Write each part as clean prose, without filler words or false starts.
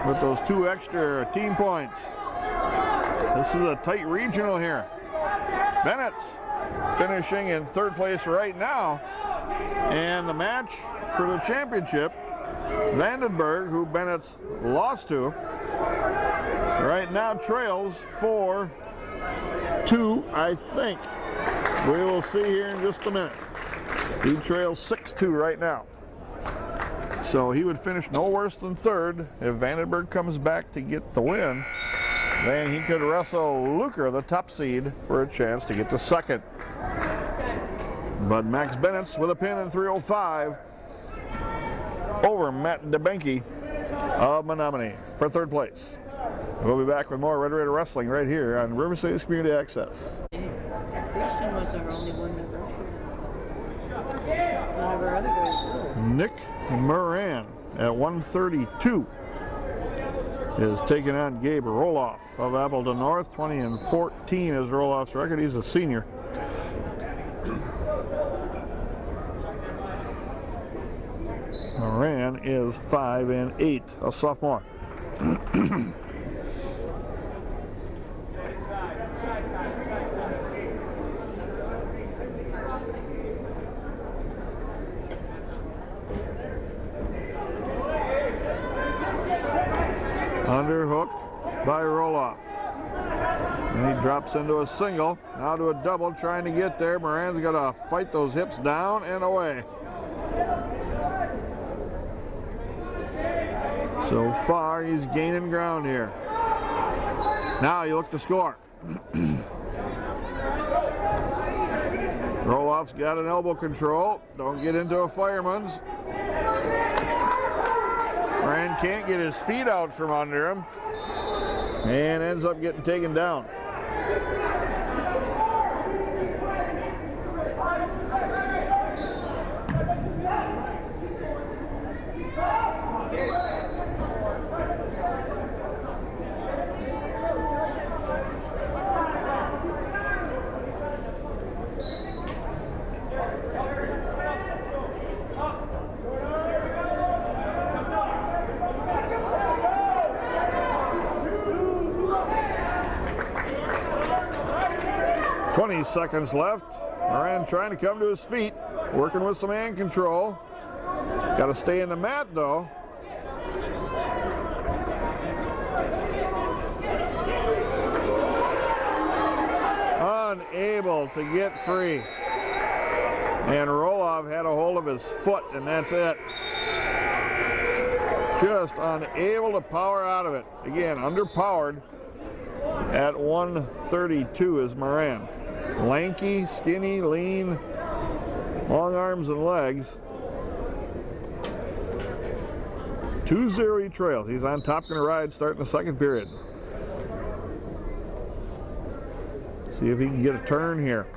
with those 2 extra team points. This is a tight regional here. Benitz finishing in 3rd place right now. And the match for the championship, Vandenberg, who Benitz lost to, right now trails 4-2, I think. We will see here in just a minute. He trails 6-2 right now. So he would finish no worse than 3rd. If Vandenberg comes back to get the win, then he could wrestle Luker, the top seed, for a chance to get to 2nd. But Max Benitz with a pin in 3:05 over Matt DeBenke of Menominee for 3rd place. We'll be back with more Red Raider Wrestling right here on River City's Community Access. Christian was our only one that wrestled. None of our other guys were. Nick Moran at 132 is taking on Gabe Roloff of Appleton North. 20-14 is Roloff's record. He's a senior. Moran is 5-8, a sophomore. Underhook by Roloff. And he drops into a single. Now to a double, trying to get there. Moran's got to fight those hips down and away. So far, he's gaining ground here. Now you look to score. Roloff's got an elbow control. Don't get into a fireman's. Moran can't get his feet out from under him and ends up getting taken down. Seconds left. Moran trying to come to his feet, working with some hand control. Got to stay in the mat though. Unable to get free. And Roloff had a hold of his foot, and that's it. Just unable to power out of it. Again, underpowered at 132 is Moran. Lanky, skinny, lean, long arms and legs. 2-0 he trails. He's on top, going to ride starting the 2nd period. See if he can get a turn here.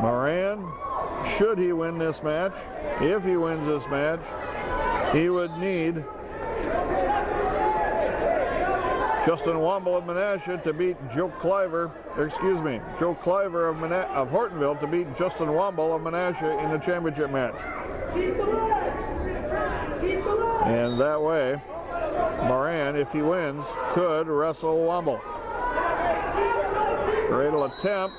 Moran, should he win this match, if he wins this match, he would need Justin Womble of Menasha to beat Joe Cliver of Hortonville to beat Justin Womble of Menasha in the championship match. And that way, Moran, if he wins, could wrestle Womble. Cradle attempt.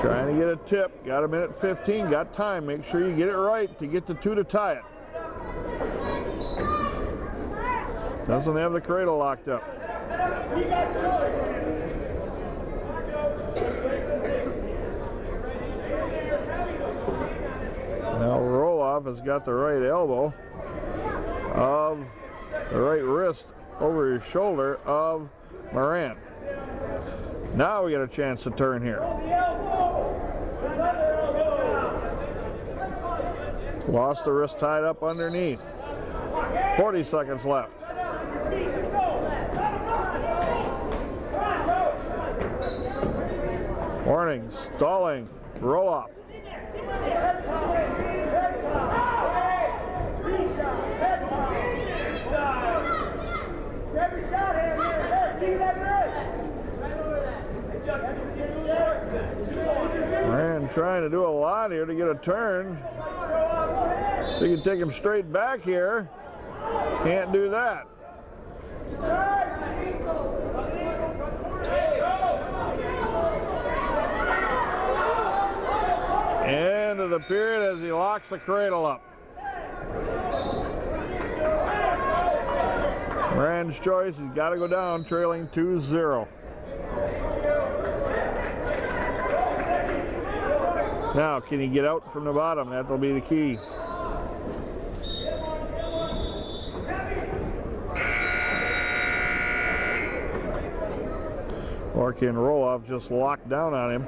Trying to get a tip. Got a minute 15. Got time. Make sure you get it right to get the 2 to tie it. Doesn't have the cradle locked up. Now Roloff has got the right elbow of the right wrist over his shoulder of Moran. Now we get a chance to turn here. Lost the wrist tied up underneath. 40 seconds left. Warning, stalling, Roloff. Moran trying to do a lot here to get a turn. They can take him straight back here. Can't do that. End of the period as he locks the cradle up. Moran's choice, he's got to go down trailing 2-0. Now, can he get out from the bottom? That'll be the key. Or can Roloff just lock down on him?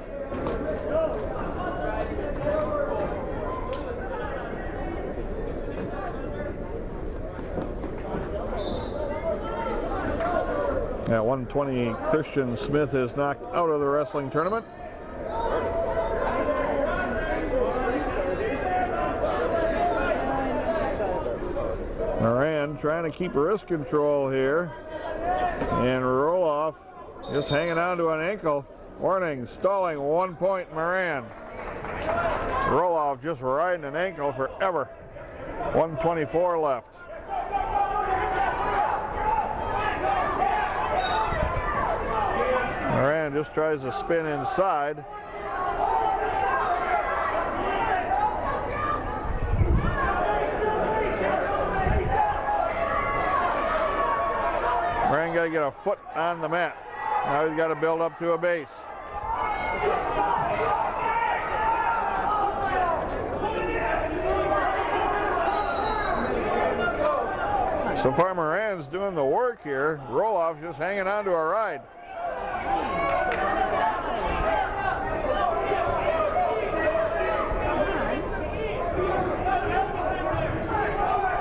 At 120, Christian Smith is knocked out of the wrestling tournament. Moran trying to keep wrist control here. And Roloff just hanging on to an ankle. Warning, stalling, 1 point Moran. Roloff just riding an ankle forever. 124 left. Moran just tries to spin inside. Moran got to get a foot on the mat. Now he's got to build up to a base. So far Moran's doing the work here. Roloff's just hanging on to a ride.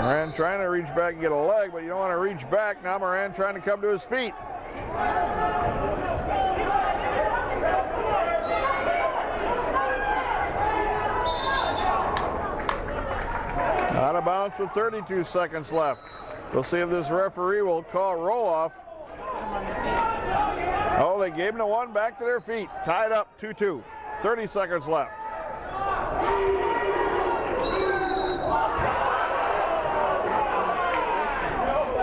Moran trying to reach back and get a leg, but you don't want to reach back. Now Moran trying to come to his feet. Out of bounds with 32 seconds left. We'll see if this referee will call Roloff. Oh, they gave him the one, back to their feet. Tied up 2-2. 30 seconds left.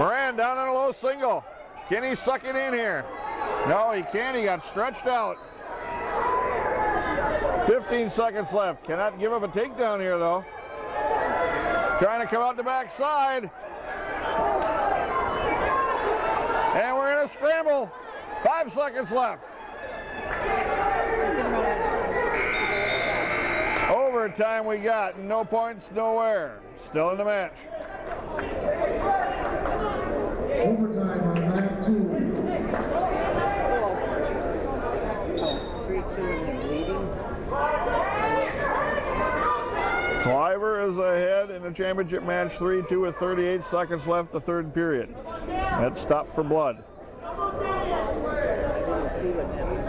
Moran down in a low single. Can he suck it in here? No, he can't. He got stretched out. 15 seconds left. Cannot give up a takedown here, though. Trying to come out the backside. And we're in a scramble. 5 seconds left. Overtime we got. No points, nowhere. Still in the match. Overtime on round 2. 3-2 and they're leading. Cliver is ahead in the championship match 3-2 with 38 seconds left, the third period. That stopped for blood. I didn't see what happened.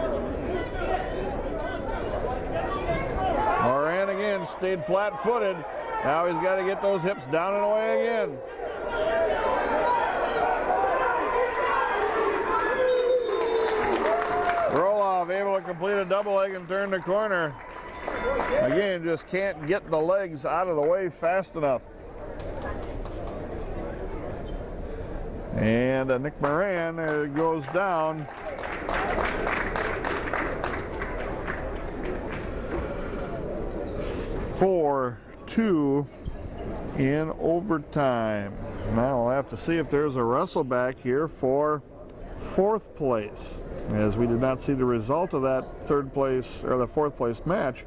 Moran again stayed flat-footed. Now he's got to get those hips down and away again. Roloff able to complete a double leg and turn the corner. Again, just can't get the legs out of the way fast enough. And Nick Moran goes down. For 2 in overtime. Now we'll have to see if there's a wrestle back here for 4th place, as we did not see the result of that 3rd place or the 4th place match.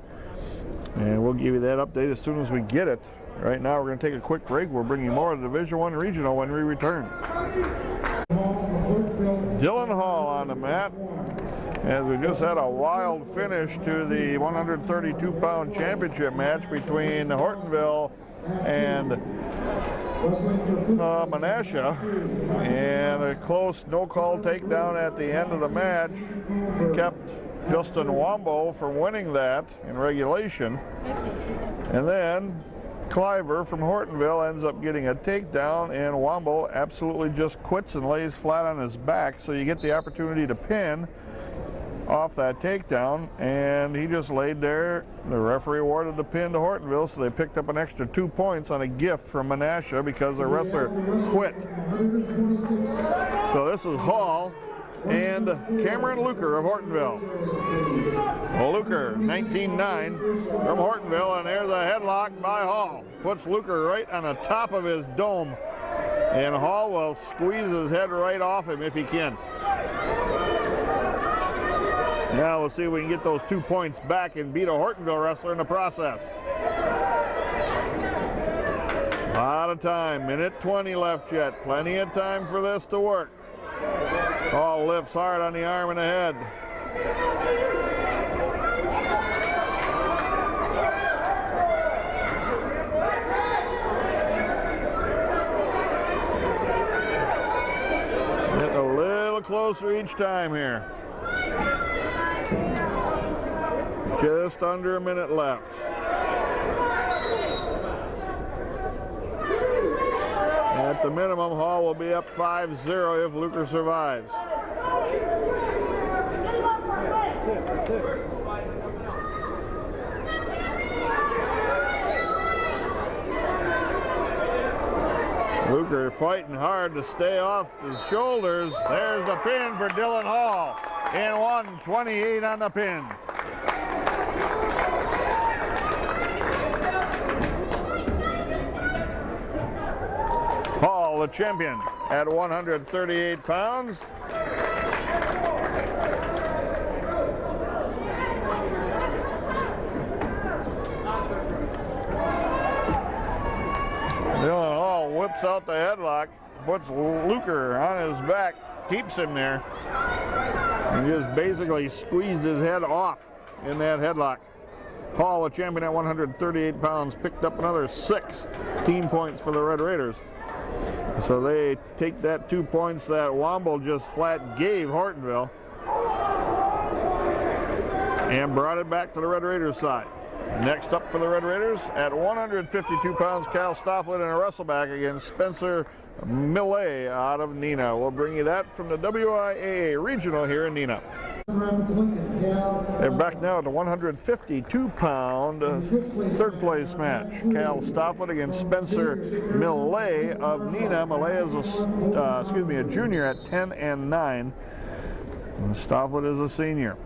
And we'll give you that update as soon as we get it. Right now we're going to take a quick break. We'll bring you more of the Division I Regional when we return. Dylan Hall on the mat, as we just had a wild finish to the 132-pound championship match between Hortonville and Menasha, and a close no-call takedown at the end of the match kept Justin Wombo from winning that in regulation. And then Cliver from Hortonville ends up getting a takedown, and Wombo absolutely just quits and lays flat on his back. So you get the opportunity to pin off that takedown, and he just laid there. The referee awarded the pin to Hortonville, so they picked up an extra 2 points on a gift from Menasha because the wrestler quit. So this is Hall and Cameron Luker of Hortonville. Luker, 19-9 from Hortonville, and there's a headlock by Hall. Puts Luker right on the top of his dome, and Hall will squeeze his head right off him if he can. Now we'll see if we can get those 2 points back and beat a Hortonville wrestler in the process. A lot of time, minute 20 left yet. Plenty of time for this to work. Hall lifts hard on the arm and the head. Getting a little closer each time here. Just under a minute left. At the minimum, Hall will be up 5-0 if Luker survives. Luker fighting hard to stay off the shoulders. There's the pin for Dylan Hall. And 128 on the pin. Hall, the champion, at 138 pounds. Dylan Hall whips out the headlock, puts Luker on his back, keeps him there, and just basically squeezed his head off in that headlock. Hall, the champion at 138 pounds, picked up another 6 team points for the Red Raiders. So they take that 2 points that Womble just flat gave Hortonville and brought it back to the Red Raiders side. Next up for the Red Raiders at 152 pounds, Cal Stofflet in a wrestleback against Spencer Millet out of Neenah. We'll bring you that from the WIAA Regional here in Neenah. They're back now at the 152-pound third place match. Cal Stofflet against Spencer Millet of Neenah. Millet is a junior at 10-9, and Stofflet is a senior.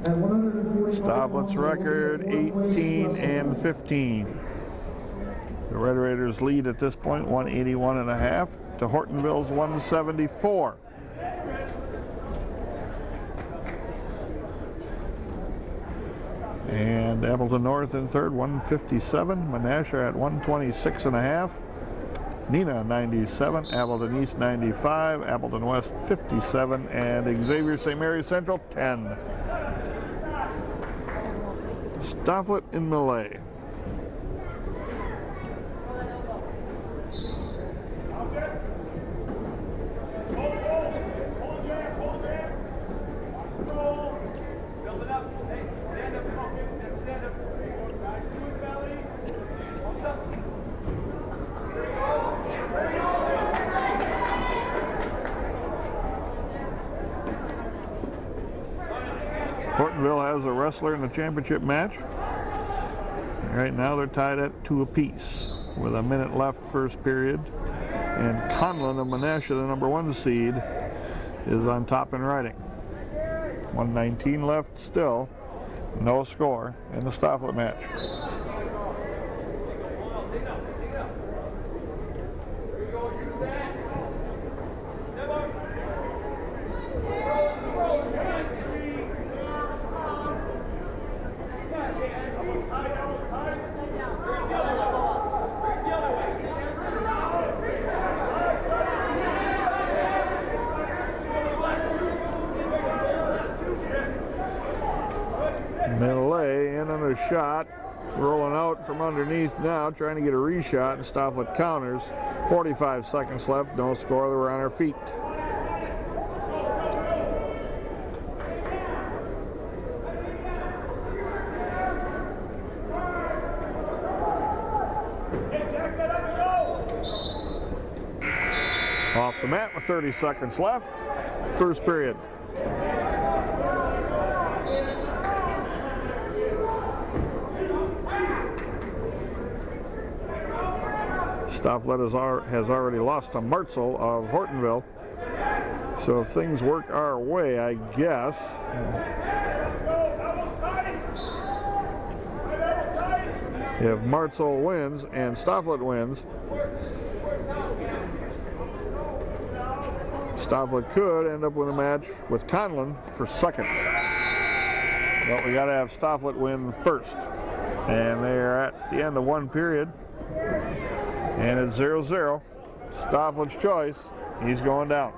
Stofflet's record 18-15. The Red Raiders lead at this point 181.5 to Hortonville's 174. And Appleton North in third, 157. Menasha at 126.5. Neenah 97. Appleton East 95. Appleton West 57. And Xavier St. Mary's Central 10. Stofflet and Millet. Hortonville has a wrestler in the championship match. Right now they're tied at 2 apiece with a minute left first period. And Conlon of Menasha, the number 1 seed, is on top in writing. 1:19 left still. No score in the Stofflet match. Millet in on a shot, rolling out from underneath now, trying to get a reshot, and Stofflet counters. 45 seconds left, no score, they were on our feet. Off the mat with 30 seconds left. First period. Stofflet has already lost to Martzel of Hortonville. So if things work our way, I guess. If Martzel wins and Stofflet wins, Stofflet could end up with a match with Conlon for second. But we got to have Stofflet win first. And they are at the end of one period. And it's 0-0. Stofflet's choice. He's going down.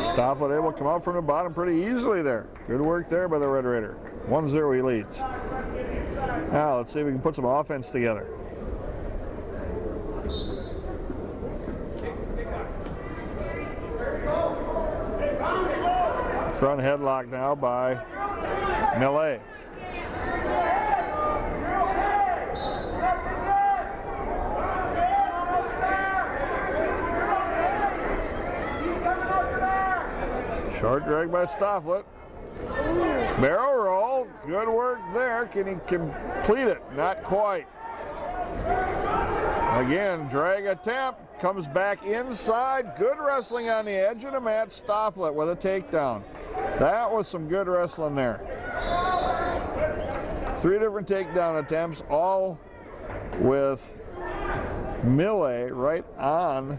Stofflet able to come out from the bottom pretty easily there. Good work there by the Red Raider. 1-0 he leads. Now let's see if we can put some offense together. Front headlock now by Millet. Short drag by Stofflet. Barrel roll. Good work there. Can he complete it? Not quite. Again, drag attempt. Comes back inside. Good wrestling on the edge of the mat. Stofflet with a takedown. That was some good wrestling there. 3 different takedown attempts, all with Millet right on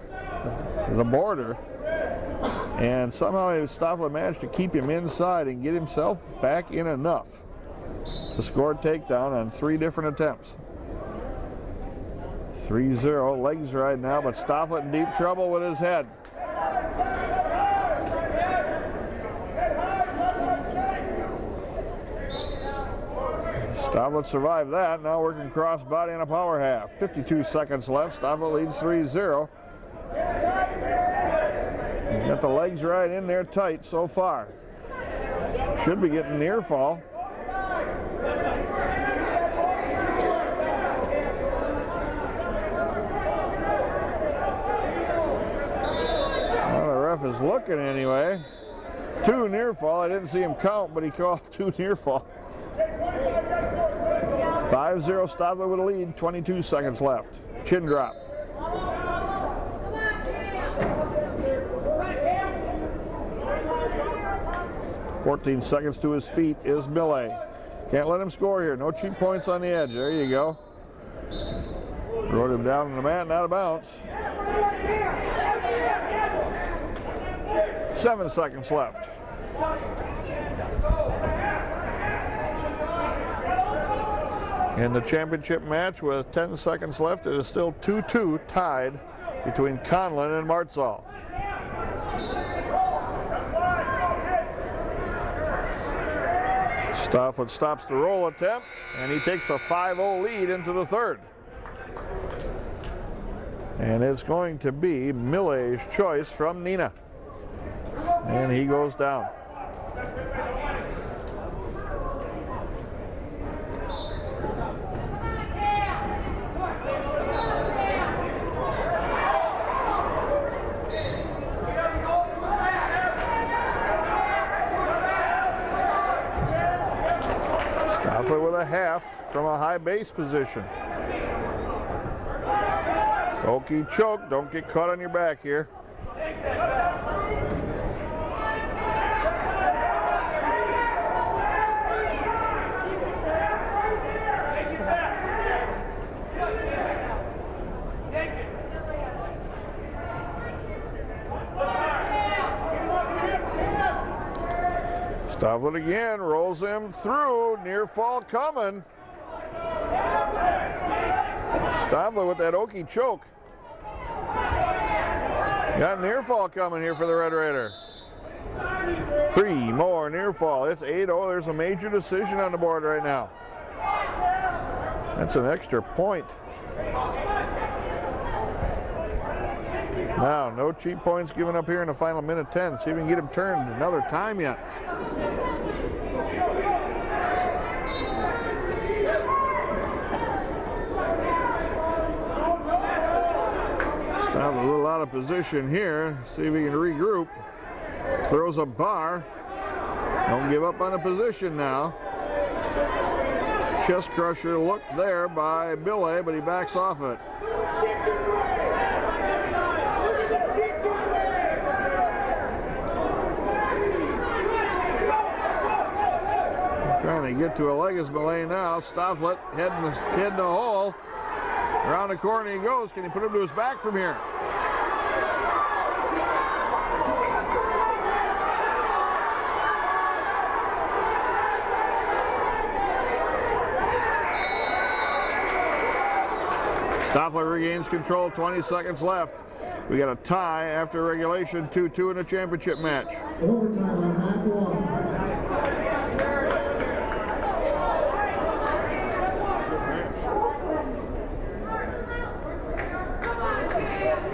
the border. And somehow Stofflet managed to keep him inside and get himself back in enough to score a takedown on 3 different attempts. 3-0, legs right now, but Stofflet in deep trouble with his head. Stofflet survived that, now working cross body on a power half. 52 seconds left, Stofflet leads 3-0. He's got the legs right in there tight so far. Should be getting near fall. Well, the ref is looking anyway. 2 near fall. I didn't see him count, but he called 2 near fall. 5-0, Stofflet with a lead, 22 seconds left. Chin drop. 14 seconds to his feet is Millet. Can't let him score here. No cheap points on the edge. There you go. Rode him down on the mat and out of bounds. 7 seconds left. In the championship match with 10 seconds left, it is still 2-2 tied between Conlon and Martzel. Stofflet stops the roll attempt, and he takes a 5-0 lead into the third. And it's going to be Millet's choice from Nina. And he goes down. Stofflet with a half from a high base position. Okey choke, don't get caught on your back here. Stofflet again, rolls him through, near fall coming. Stofflet with that Okey choke. Got near fall coming here for the Red Raider. 3 more near fall. It's 8-0. There's a major decision on the board right now. That's an extra point. Now, no cheap points given up here in the final minute 10. See if we can get him turned another time yet. Stop a little out of position here. See if he can regroup. Throws a bar. Don't give up on the position now. Chest crusher look there by Billy, but he backs off it. Trying to get to a leg is Millay now. Stofflet heading the hole. Around the corner he goes. Can he put him to his back from here? Stofflet regains control, 20 seconds left. We got a tie after regulation, 2-2 in a championship match. Overtime on map 1.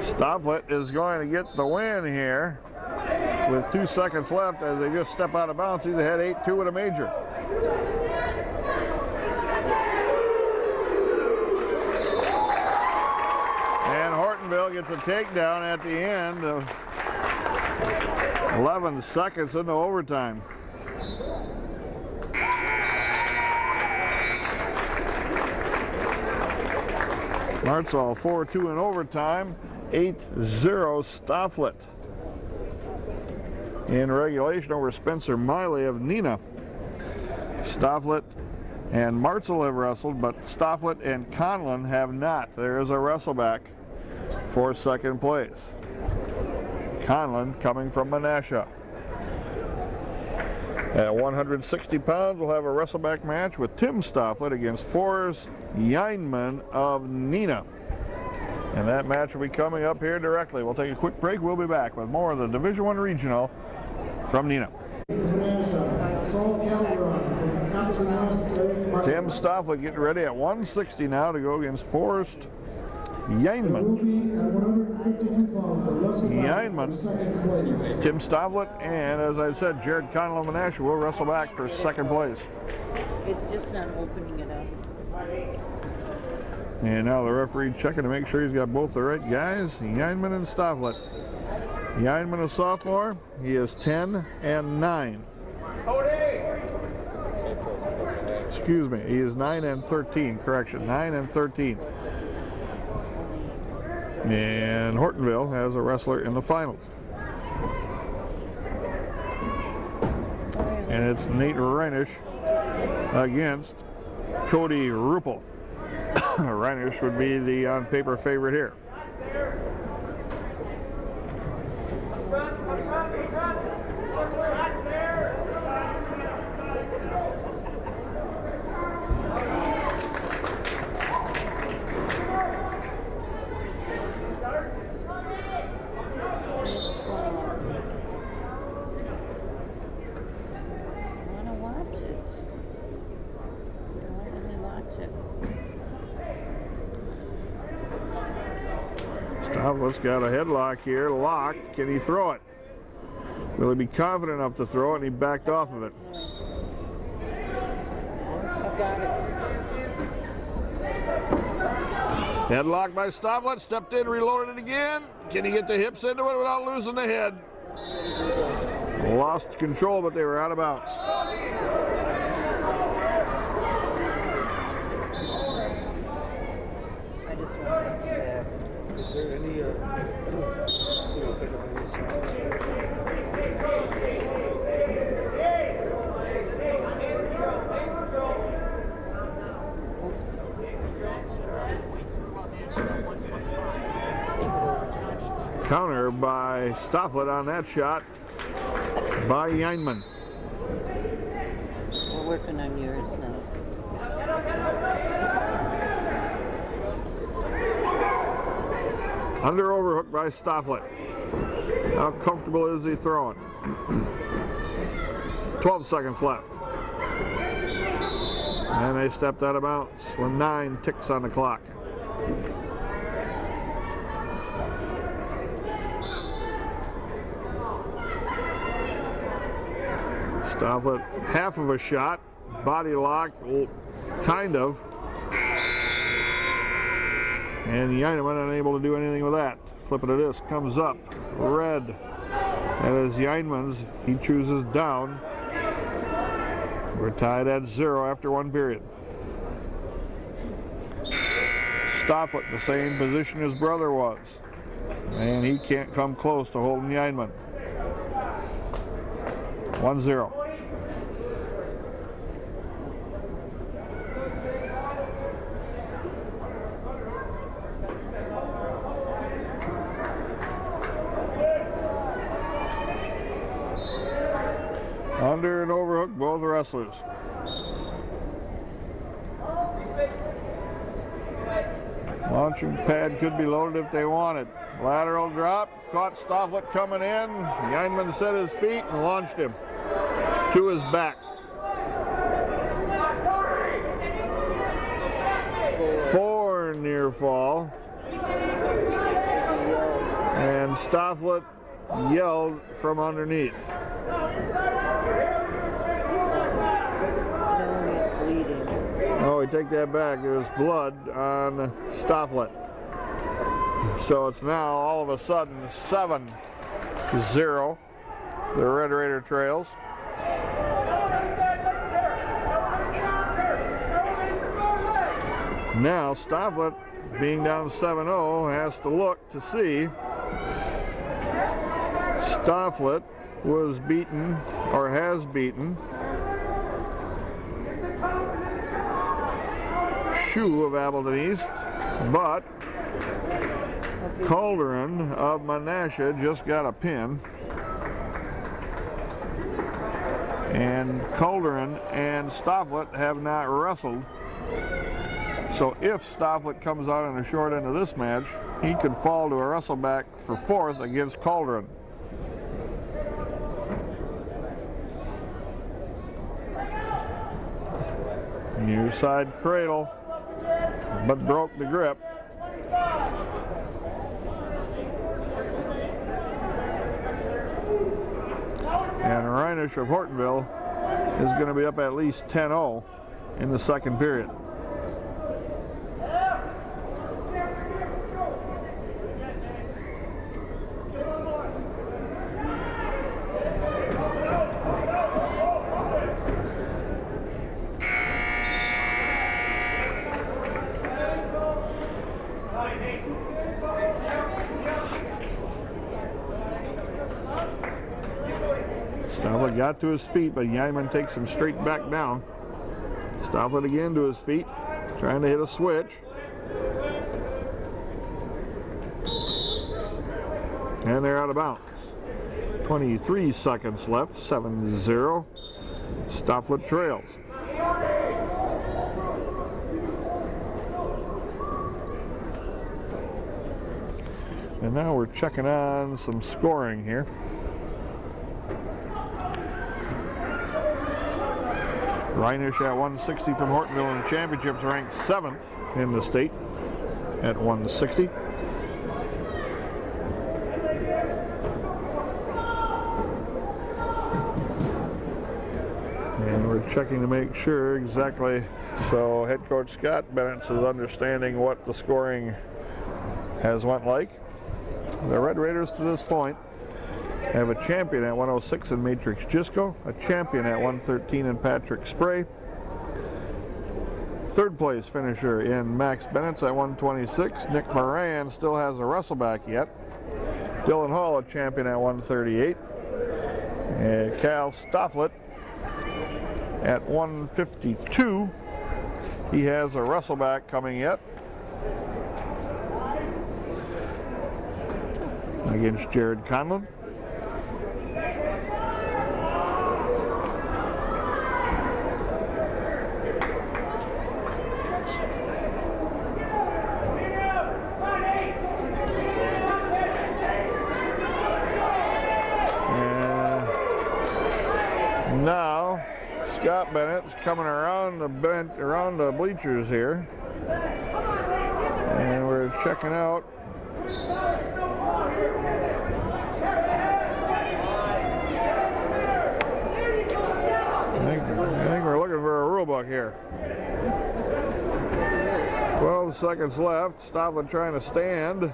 Stofflet is going to get the win here with 2 seconds left as they just step out of bounds. He's ahead 8-2 in a major. And Hortonville gets a takedown at the end of 11 seconds into overtime. Martzall 4-2 in overtime, 8-0 Stofflet. In regulation over Spencer Miley of Neenah. Stofflet and Martzall have wrestled, but Stofflet and Conlon have not. There is a wrestleback for second place. Conlon coming from Menasha. At 160 pounds, we'll have a wrestleback match with Tim Stofflet against Forrest Yeinman of Neenah. And that match will be coming up here directly. We'll take a quick break. We'll be back with more of the Division I Regional from Neenah. Tim Stofflet getting ready at 160 now to go against Forrest Yeinman. Tim Stofflet, and as I said, Jared Conlon Menasha will wrestle back for second place. It's just not opening it up. And now the referee checking to make sure he's got both the right guys, Yeinman and Stofflet. Yeinman, a sophomore, he is 10-9. Excuse me, he is 9-13, correction, 9-13. And Hortonville has a wrestler in the finals. And it's Nate Reinisch against Cody Ruppel. Reinisch would be the on-paper favorite here. Stofflet's got a headlock here, locked. Can he throw it? Will he be confident enough to throw it? And he backed off of it. Headlock by Stofflet, stepped in, reloaded it again. Can he get the hips into it without losing the head? Lost control, but they were out of bounds. Is there any counter by Stofflet on that shot by Yeinman. We're working on yours now. Under overhook by Stofflet. How comfortable is he throwing? 12 seconds left. And they stepped out of bounds with 9 ticks on the clock. Stofflet, half of a shot, body lock, kind of. And Yeinman unable to do anything with that. Flip of the disc comes up, red. That is Yeinman's. He chooses down. We're tied at 0 after 1 period. Stofflet, the same position his brother was. And he can't come close to holding Yeinman. 1-0. Under and overhook both wrestlers. Launching pad could be loaded if they wanted. Lateral drop, caught Stofflet coming in. Yeinman set his feet and launched him to his back. 4 near fall. And Stofflet yelled from underneath. Oh, we take that back. There's blood on Stofflet. So it's now all of a sudden 7-0. The Red Raider trails. Now Stofflet, being down 7-0, has to look to see. Stofflet was beaten, or has beaten, Shoe of Appleton East, but Calderon of Menasha just got a pin. And Calderon and Stofflet have not wrestled. So if Stofflet comes out in the short end of this match, he could fall to a wrestleback for 4th against Calderon. Near side cradle, but broke the grip. And Reinisch of Hortonville is going to be up at least 10-0 in the second period. Stofflet got to his feet, but Yeinman takes him straight back down. Stofflet again to his feet, trying to hit a switch. And they're out of bounds. 23 seconds left, 7-0. Stofflet trails. And now we're checking on some scoring here. Reinisch at 160 from Hortonville in the championships, ranked 7th in the state at 160. And we're checking to make sure exactly, so head coach Scott Benitz is understanding what the scoring has went like. The Red Raiders to this point have a champion at 106 in Matrix Gisco, a champion at 113 in Patrick Spray, 3rd place finisher in Max Benitz at 126. Nick Moran still has a wrestleback yet. Dylan Hall, a champion at 138. And Cal Stofflet at 152. He has a wrestleback coming yet against Jared Conlon. Now, Scott Bennett's coming around the bleachers here, and we're checking out book here. 12 seconds left. Stofflet trying to stand,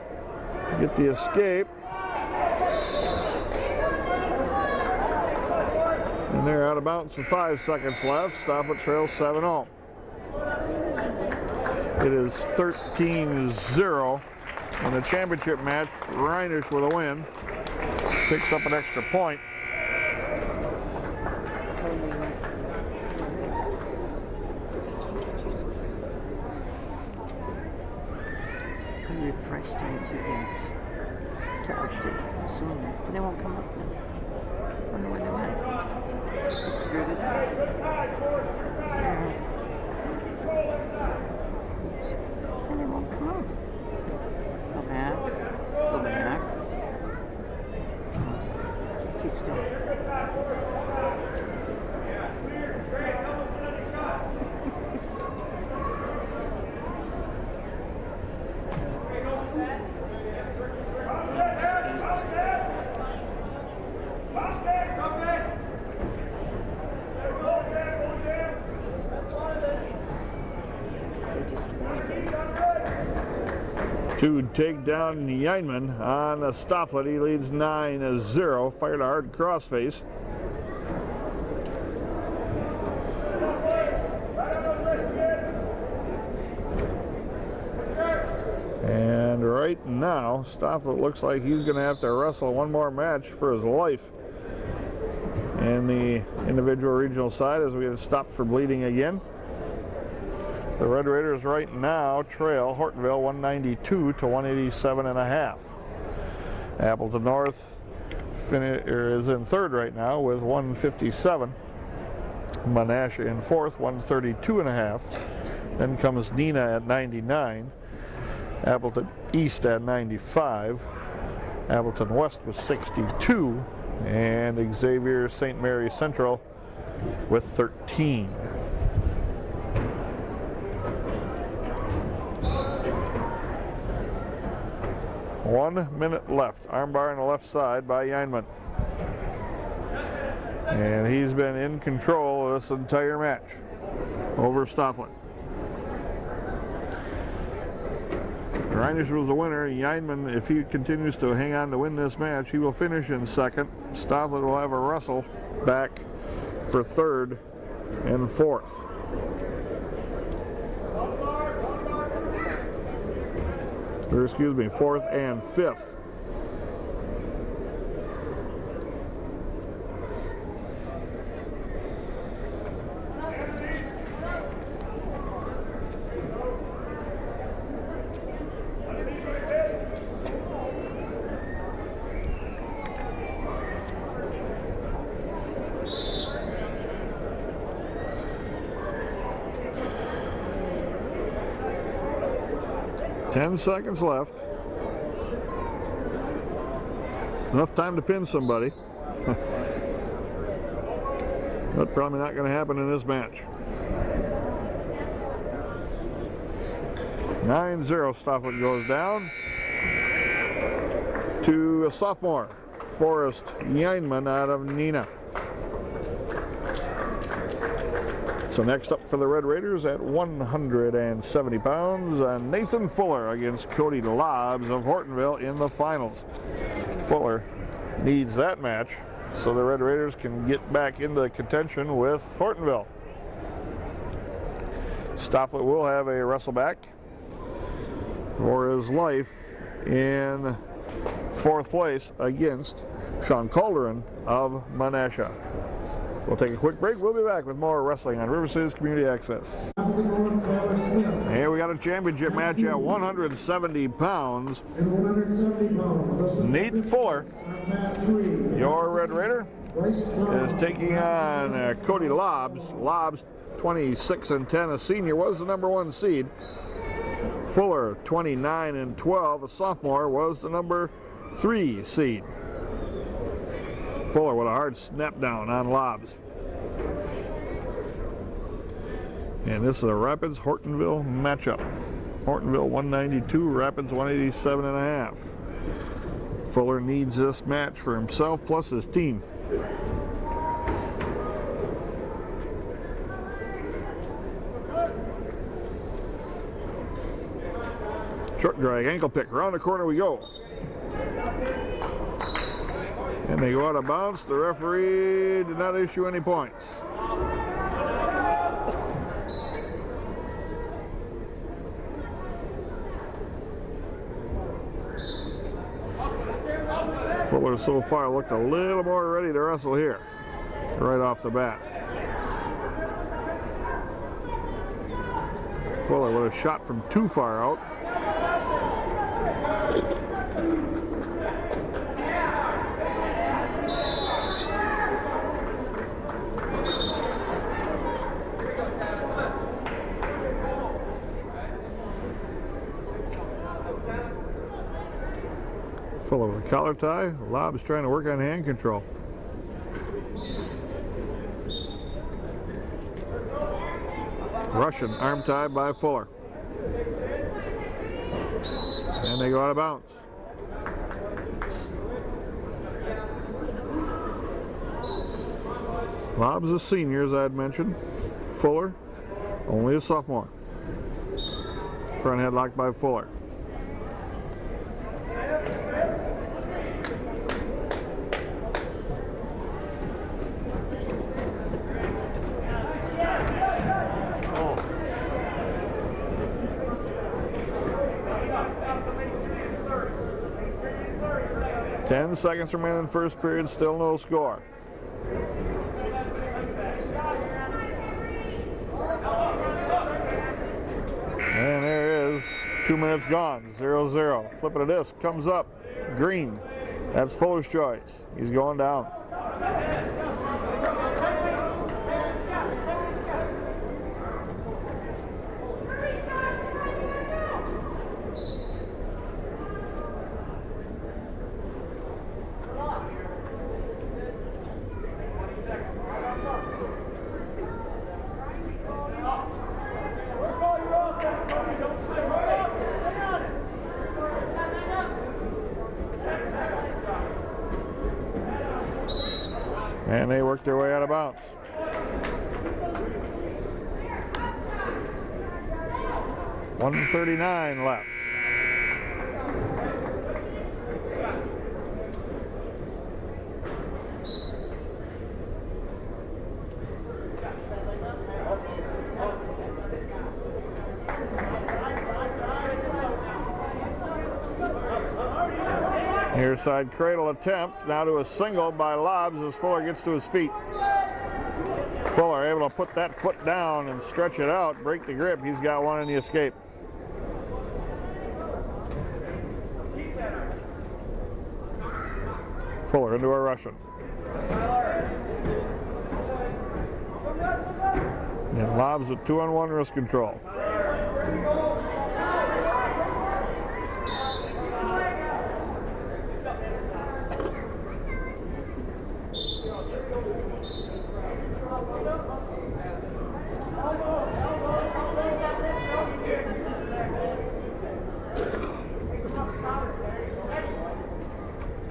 get the escape. And they're out of bounds with 5 seconds left. Stofflet trails 7-0. It is 13-0 in the championship match. Reinisch with a win. Picks up an extra point. Totally missed them. I refreshed them to get to update sooner. They won't come up now. Wonder where they went. It's good enough. And they won't come up. Go back. Go back. He's still. To take down Yeinman on Stofflet. He leads 9-0. Fired a hard crossface. And right now, Stofflet looks like he's going to have to wrestle one more match for his life in the individual regional side as we get stopped for bleeding again. The Red Raiders right now trail Hortonville 192 to 187.5. Appleton North is in third right now with 157. Menasha in fourth, 132.5. Then comes Neenah at 99. Appleton East at 95. Appleton West with 62. And Xavier St. Mary Central with 13. One minute left. Armbar on the left side by Yeinman. And he's been in control of this entire match over Stofflet. Reinisch was the winner. Yeinman, if he continues to hang on to win this match, he will finish in second. Stofflet will have a wrestle back for third and fourth. Or excuse me, fourth and fifth. Ten seconds left. It's enough time to pin somebody. But probably not going to happen in this match. 9-0, Stofflet goes down to a sophomore, Forrest Yeinman out of Neenah. So next up for the Red Raiders at 170 pounds, Nathan Fuller against Cody Lobbs of Hortonville in the finals. Fuller needs that match so the Red Raiders can get back into contention with Hortonville. Stofflet will have a wrestle back for his life in fourth place against Sean Calderon of Menasha. We'll take a quick break. We'll be back with more wrestling on River Cities Community Access. And we got a championship match at 170 pounds. Nate Fuller, your Red Raider, is taking on Cody Lobbs. Lobbs, 26-10, a senior, was the #1 seed. Fuller, 29-12, a sophomore, was the #3 seed. Fuller with a hard snap down on Lobbs. And this is a Rapids Hortonville matchup. Hortonville 192, Rapids 187.5. Fuller needs this match for himself plus his team. Short drag, ankle pick, around the corner we go. And they go out of bounds. The referee did not issue any points. Fuller so far looked a little more ready to wrestle here, right off the bat. Fuller with a shot from too far out. Fuller with a collar tie. Lobb's trying to work on hand control. Russian arm tie by Fuller. And they go out of bounds. Lobb's a senior, as I had mentioned. Fuller, only a sophomore. Front headlock by Fuller. Ten seconds remaining in first period, still no score. And there is 2 minutes gone, 0-0. Flipping a disc, comes up, green. That's Fuller's choice. He's going down. And they work their way out of bounds. .139 left. Near side cradle attempt, now to a single by Lobbs as Fuller gets to his feet. Fuller able to put that foot down and stretch it out, break the grip. He's got one in the escape. Fuller into a Russian. And Lobbs with 2-on-1 wrist control.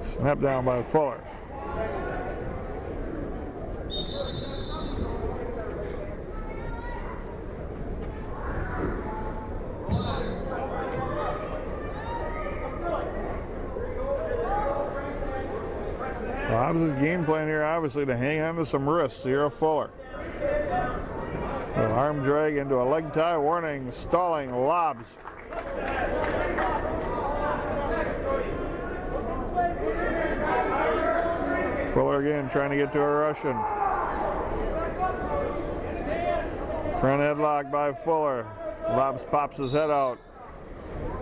Snap down by Fuller. Lobbs' game plan here, obviously, to hang on to some wrists here of Fuller. An arm drag into a leg tie, warning, stalling, Lobbs. Fuller again trying to get to a Russian. Front headlock by Fuller. Lobbs pops his head out.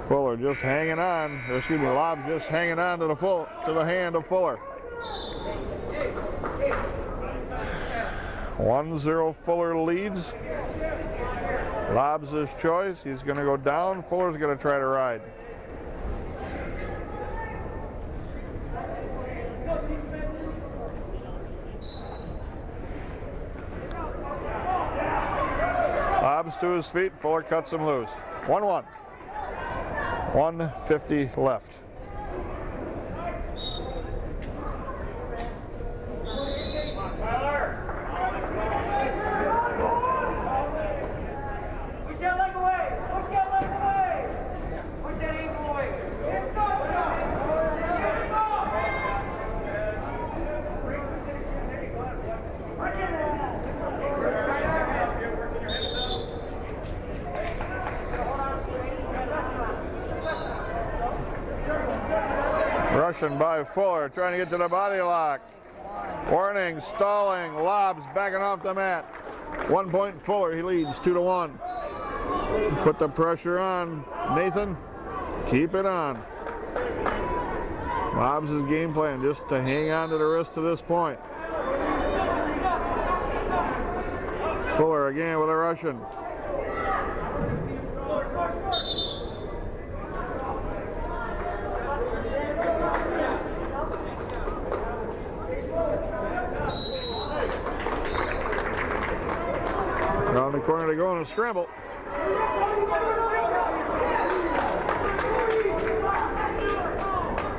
Fuller just hanging on, or excuse me, Lobbs just hanging on to the hand of Fuller. 1-0 Fuller leads. Lobbs his choice. He's going to go down. Fuller's going to try to ride. Lobbs to his feet. Fuller cuts him loose. 1-1. 1:50 left. Push that leg away! Push that leg away! Push that ankle Russian by Fuller, trying to get to the body lock. Warning, stalling, lobs backing off the mat. 1 point Fuller, he leads 2-1. Put the pressure on, Nathan. Keep it on. Lobs' game plan just to hang on to the wrist to this point. Fuller again with a Russian. Around the corner to go in a scramble.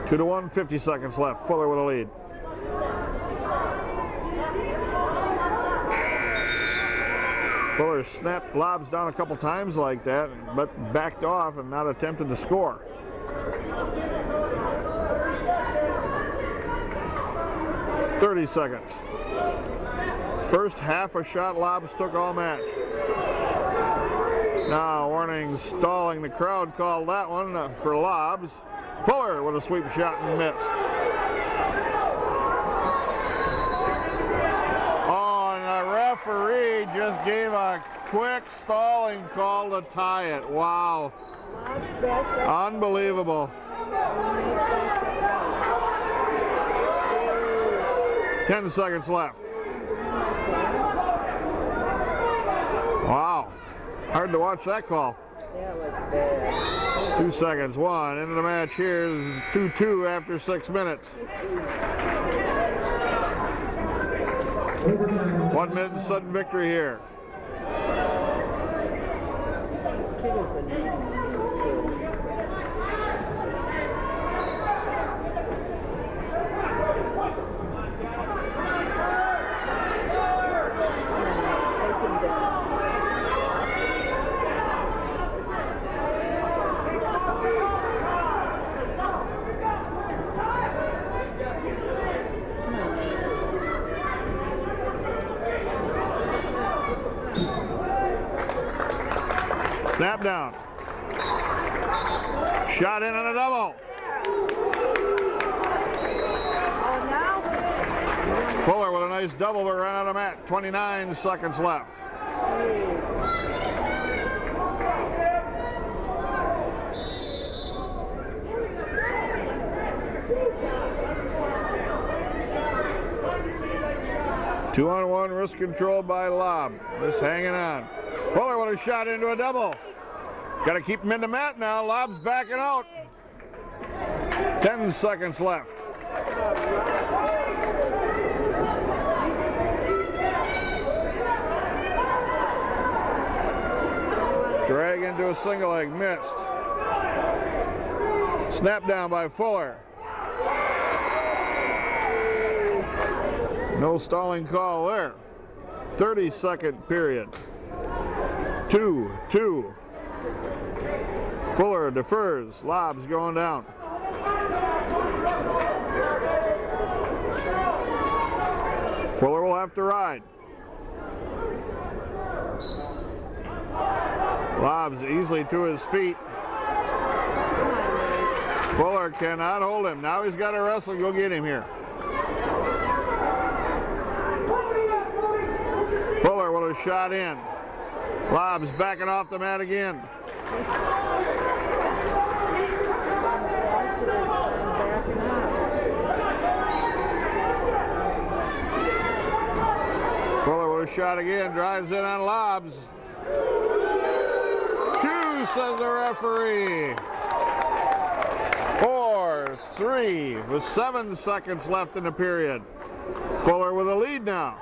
Two to 1, 50 seconds left. Fuller with a lead. Fuller snapped lobs down a couple times like that, but backed off and not attempted to score. "30 seconds. First half a shot lobs took all match. Now warning, stalling. The crowd called that one for lobs. Fuller with a sweep shot and missed. Oh, and the referee just gave a quick stalling call to tie it. Wow. Unbelievable. 10 seconds left. Wow. Hard to watch that call. That was bad. 2 seconds. 1. Into the match here is 2-2 after 6 minutes. 1 minute sudden victory here. This kid is a Snap down. Shot in on a double. Fuller with a nice double, but ran out of mat. 29 seconds left. Two on one, wrist control by Lob. Just hanging on. Fuller with a shot into a double. Got to keep him in the mat now. Lob's backing out. 10 seconds left. Drag into a single leg, missed. Snap down by Fuller. No stalling call there. 30-second period. 2-2. Fuller defers. Lob's going down. Fuller will have to ride. Lob's easily to his feet. Fuller cannot hold him. Now he's got to wrestle. Go get him here. Fuller with a shot in. Lob's backing off the mat again. Fuller with a shot again, drives in on Lobs. 2, says the referee. 4-3 with 7 seconds left in the period. Fuller with a lead now.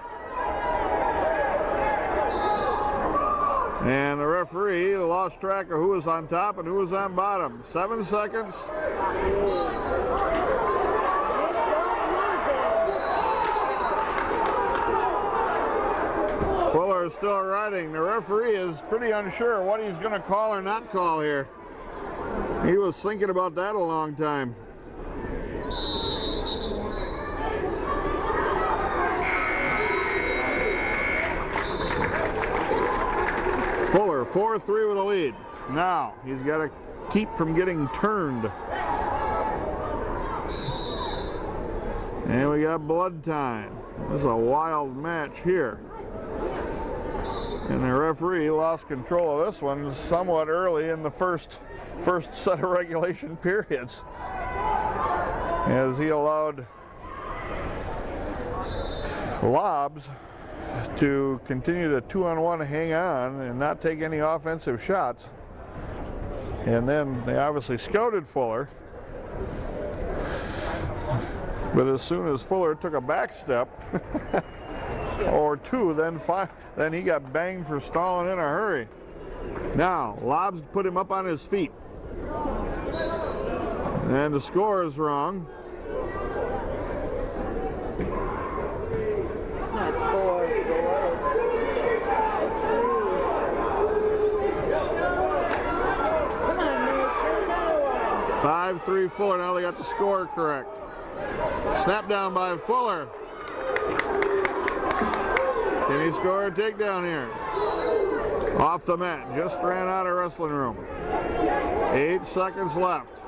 And the referee lost track of who was on top and who was on bottom. 7 seconds. Fuller is still riding. The referee is pretty unsure what he's going to call or not call here. He was thinking about that a long time. Fuller, 4-3 with a lead. Now, he's got to keep from getting turned. And we got blood time. This is a wild match here. And the referee lost control of this one somewhat early in the first set of regulation periods, as he allowed Lobs to continue the 2-on-1 hang on and not take any offensive shots. And then they obviously scouted Fuller. But as soon as Fuller took a back step or two, then he got banged for stalling in a hurry. Now, Lobs put him up on his feet. And the score is wrong. It's not 4-4, Come on, Nick, get another one. 5-3 Fuller. Now they got the score correct. Snap down by Fuller. Can he score a takedown here? Off the mat. Just ran out of wrestling room. 8 seconds left.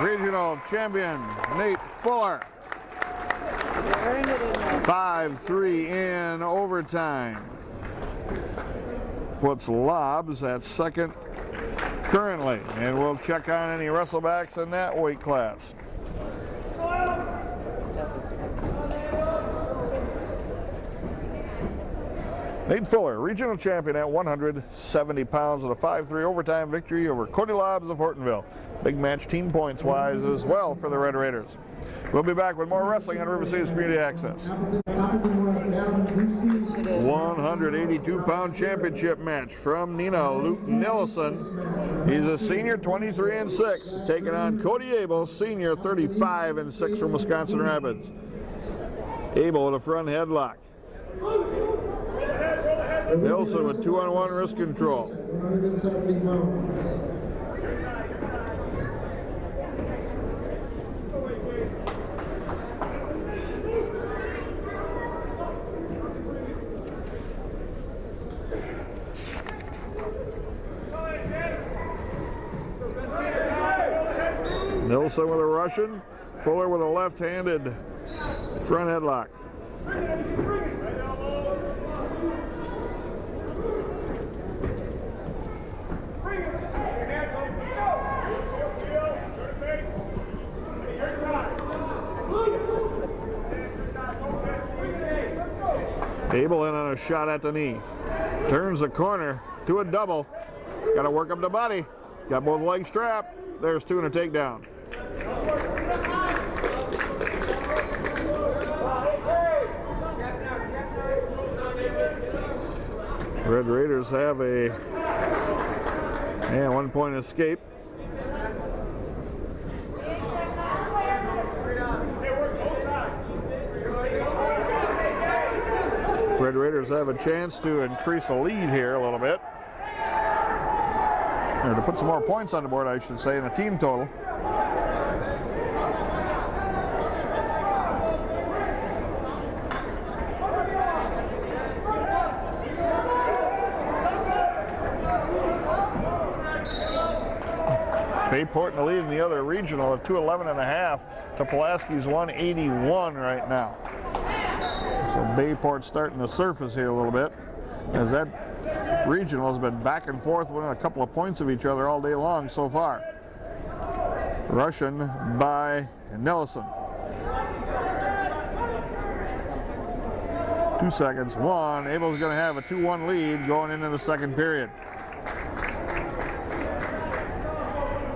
Regional champion Nate Fuller. 5-3 in overtime. Puts Lobs at second currently, and we'll check on any wrestlebacks in that weight class. Nate Fuller, regional champion at 170 pounds with a 5-3 overtime victory over Cody Lobs of Hortonville. Big match team points wise as well for the Red Raiders. We'll be back with more wrestling on River City's Community Access. 182-pound championship match from Nina Luke Nillison. He's a senior, 23-6, taking on Cody Abel, senior, 35-6 from Wisconsin Rapids. Abel with a front headlock. Nilsson with 2-on-1 wrist control. 170 pounds. Nilsson with a Russian, Fuller with a left-handed front headlock. Abel in on a shot at the knee. Turns the corner to a double. Got to work up the body. Got both legs strapped. There's 2 and a takedown. Red Raiders have a 1-point escape. Red Raiders have a chance to increase the lead here a little bit. Or to put some more points on the board, I should say, in the team total. Bayport in the lead in the other regional at 211.5 to Pulaski's 181 right now. So Bayport starting to surface here a little bit, as that regional has been back and forth within a couple of points of each other all day long so far. Russian by Nellison. 2 seconds. 1. Abel's going to have a 2-1 lead going into the second period.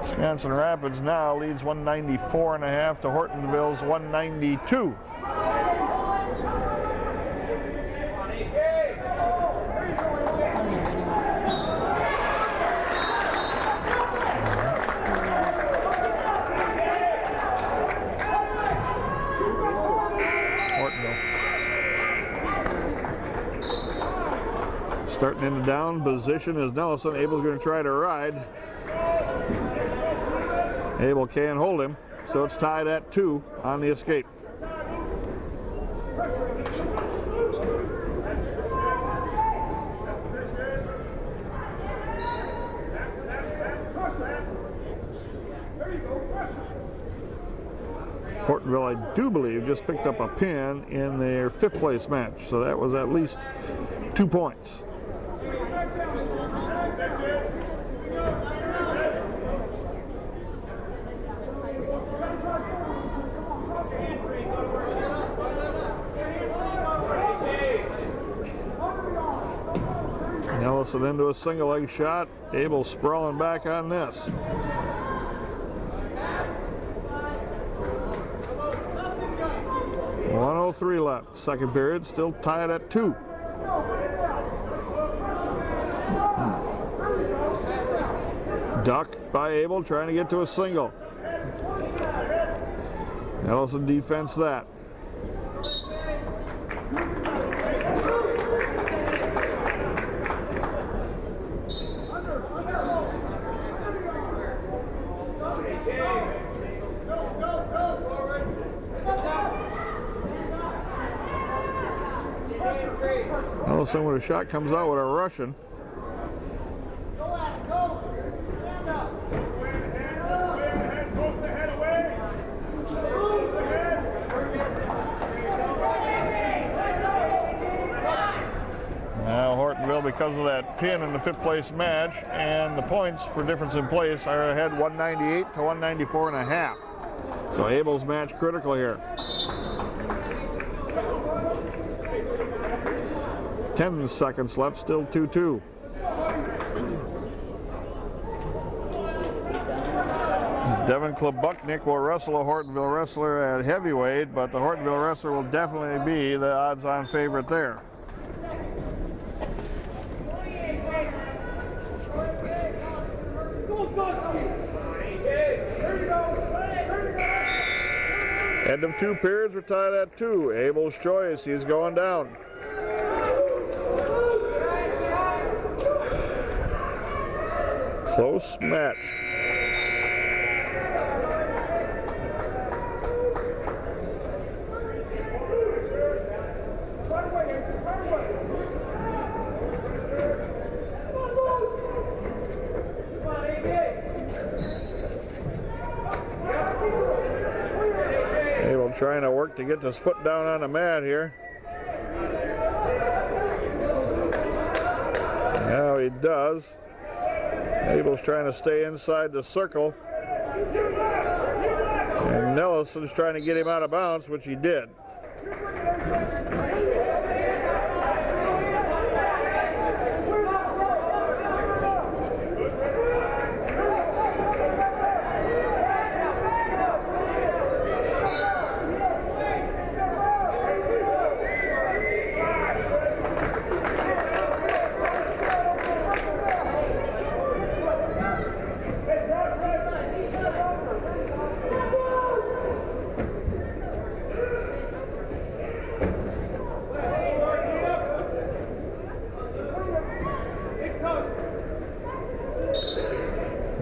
Wisconsin Rapids now leads 194.5 to Hortonville's 192. Starting in the down position is Nellison. Abel's going to try to ride. Abel can't hold him, so it's tied at 2 on the escape. Hortonville, I do believe, just picked up a pin in their 5th place match, so that was at least 2 points. Nelson into a single leg shot. Abel sprawling back on this. .103 left. Second period, still tied at 2. Duck by Abel, trying to get to a single. Nelson defends that. Nelson with a shot comes out with a Russian. Now Hortonville, because of that pin in the 5th place match and the points for difference in place, are ahead 198 to 194.5. So Abel's match critical here. 10 seconds left, still 2-2. Devin Klebuknik will wrestle a Hortonville wrestler at heavyweight, but the Hortonville wrestler will definitely be the odds-on favorite there. End of 2 periods, we're tied at 2. Abel's choice, he's going down. Close match. Abel trying to work to get his foot down on the mat here. Now he does. Abel's trying to stay inside the circle. And Nellison's trying to get him out of bounds, which he did.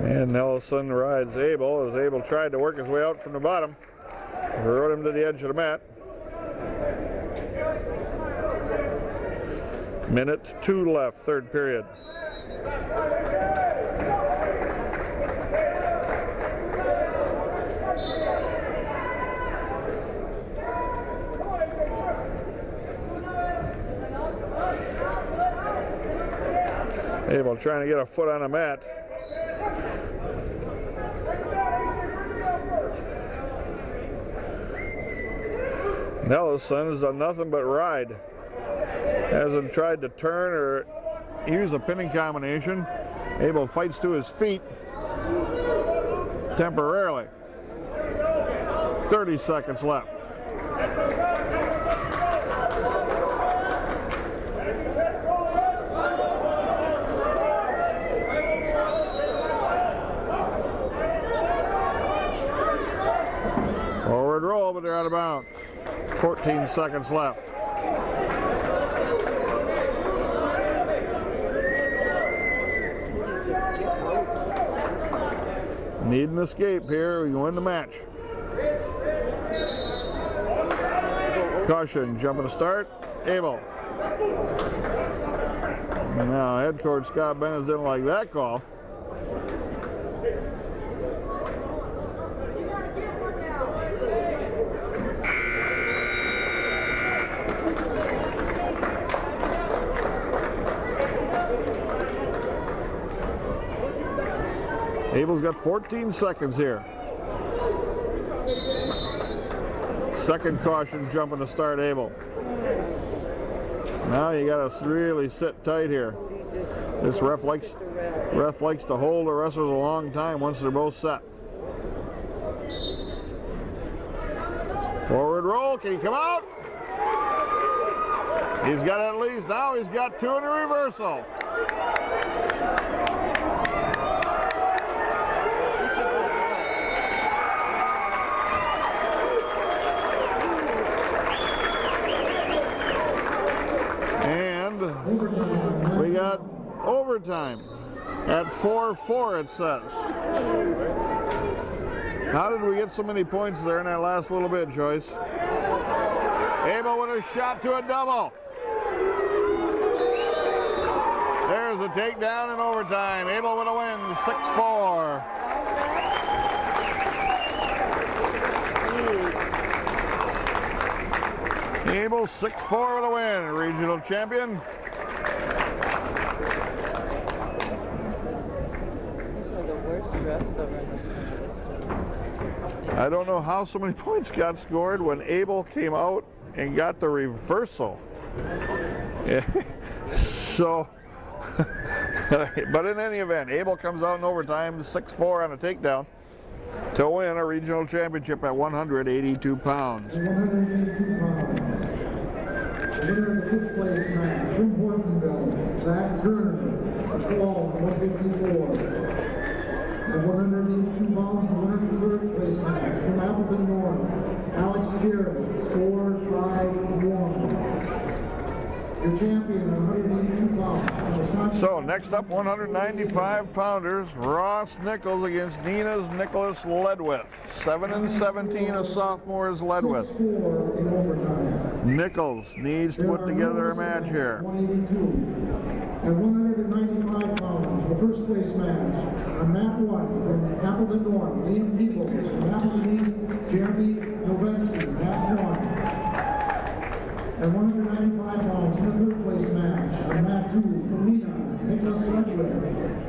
And Nelson rides Abel as Abel tried to work his way out from the bottom. Rode him to the edge of the mat. Minute 2 left, 3rd period. Abel trying to get a foot on the mat. Nelson has done nothing but ride. Hasn't tried to turn or use a pinning combination. Abel fights to his feet temporarily. 30 seconds left. Forward roll, but they're out of bounds. 14 seconds left. Need an escape here. We can win the match. Caution, jumping to start. Abel. Now, head coach Scott Benitz didn't like that call. Abel's got 14 seconds here. Second caution jumping to start Abel. Now you got to really sit tight here. This ref likes to hold the wrestlers a long time once they're both set. Forward roll, can he come out? He's got at least, now he's got two in a reversal. And we got overtime at 4-4 it says. How did we get so many points there in that last little bit, Joyce? Abel with a shot to a double. There's a takedown in overtime. Abel with a win, 6-4. Abel 6-4 with a win, regional champion. These are the worst refs over in this country. I don't know how so many points got scored when Abel came out and got the reversal. Yeah. So, but in any event, Abel comes out in overtime, 6-4 on a takedown to win a regional championship at 182 pounds. 182 pounds. Winner of the fifth place match from Hortonville, Zach Dern, falls 154. At 182 pounds, the winner of the third place match from Appleton North, Alex Jarrett, score 5-1. Your champion at 182 pounds. So next up, 195 pounders, Ross Nichols against Nina's Nicholas Ledwith. 7-17 a sophomore is Ledwith. 6-4 in overtime. Nichols needs to put together a match here. 182. At 195 pounds, the first place match on map 1 from Appleton North, Liam Nichols. From Appleton East, Jeremy Novensky, map 1. At 195 pounds, in the third place match on map 2 from Nina, Nicholas Ledwith.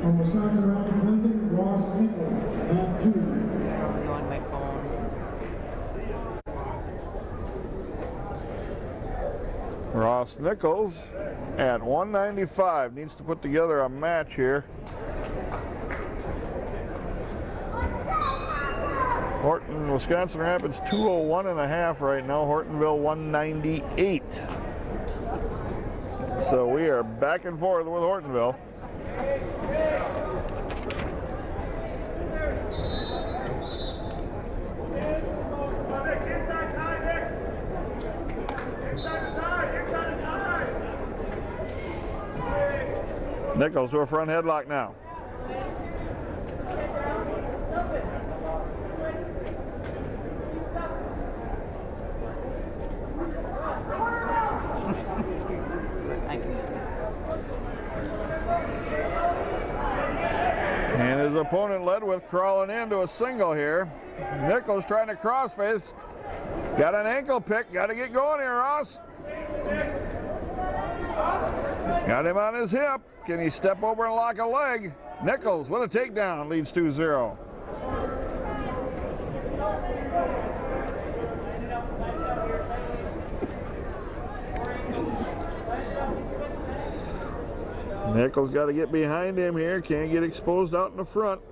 From Wisconsin Rapids Lincoln, Ross Nichols, map 2. I'm on my phone. Ross Nichols at 195 needs to put together a match here. Horton, Wisconsin Rapids 201.5 right now. Hortonville 198. So we are back and forth with Hortonville. Nichols to a front headlock now. And his opponent Ledwith crawling into a single here. Nichols trying to crossface. Got an ankle pick. Got to get going here, Ross. Got him on his hip. Can he step over and lock a leg? Nichols with a takedown, leads 2-0. Nichols got to get behind him here. Can't get exposed out in the front.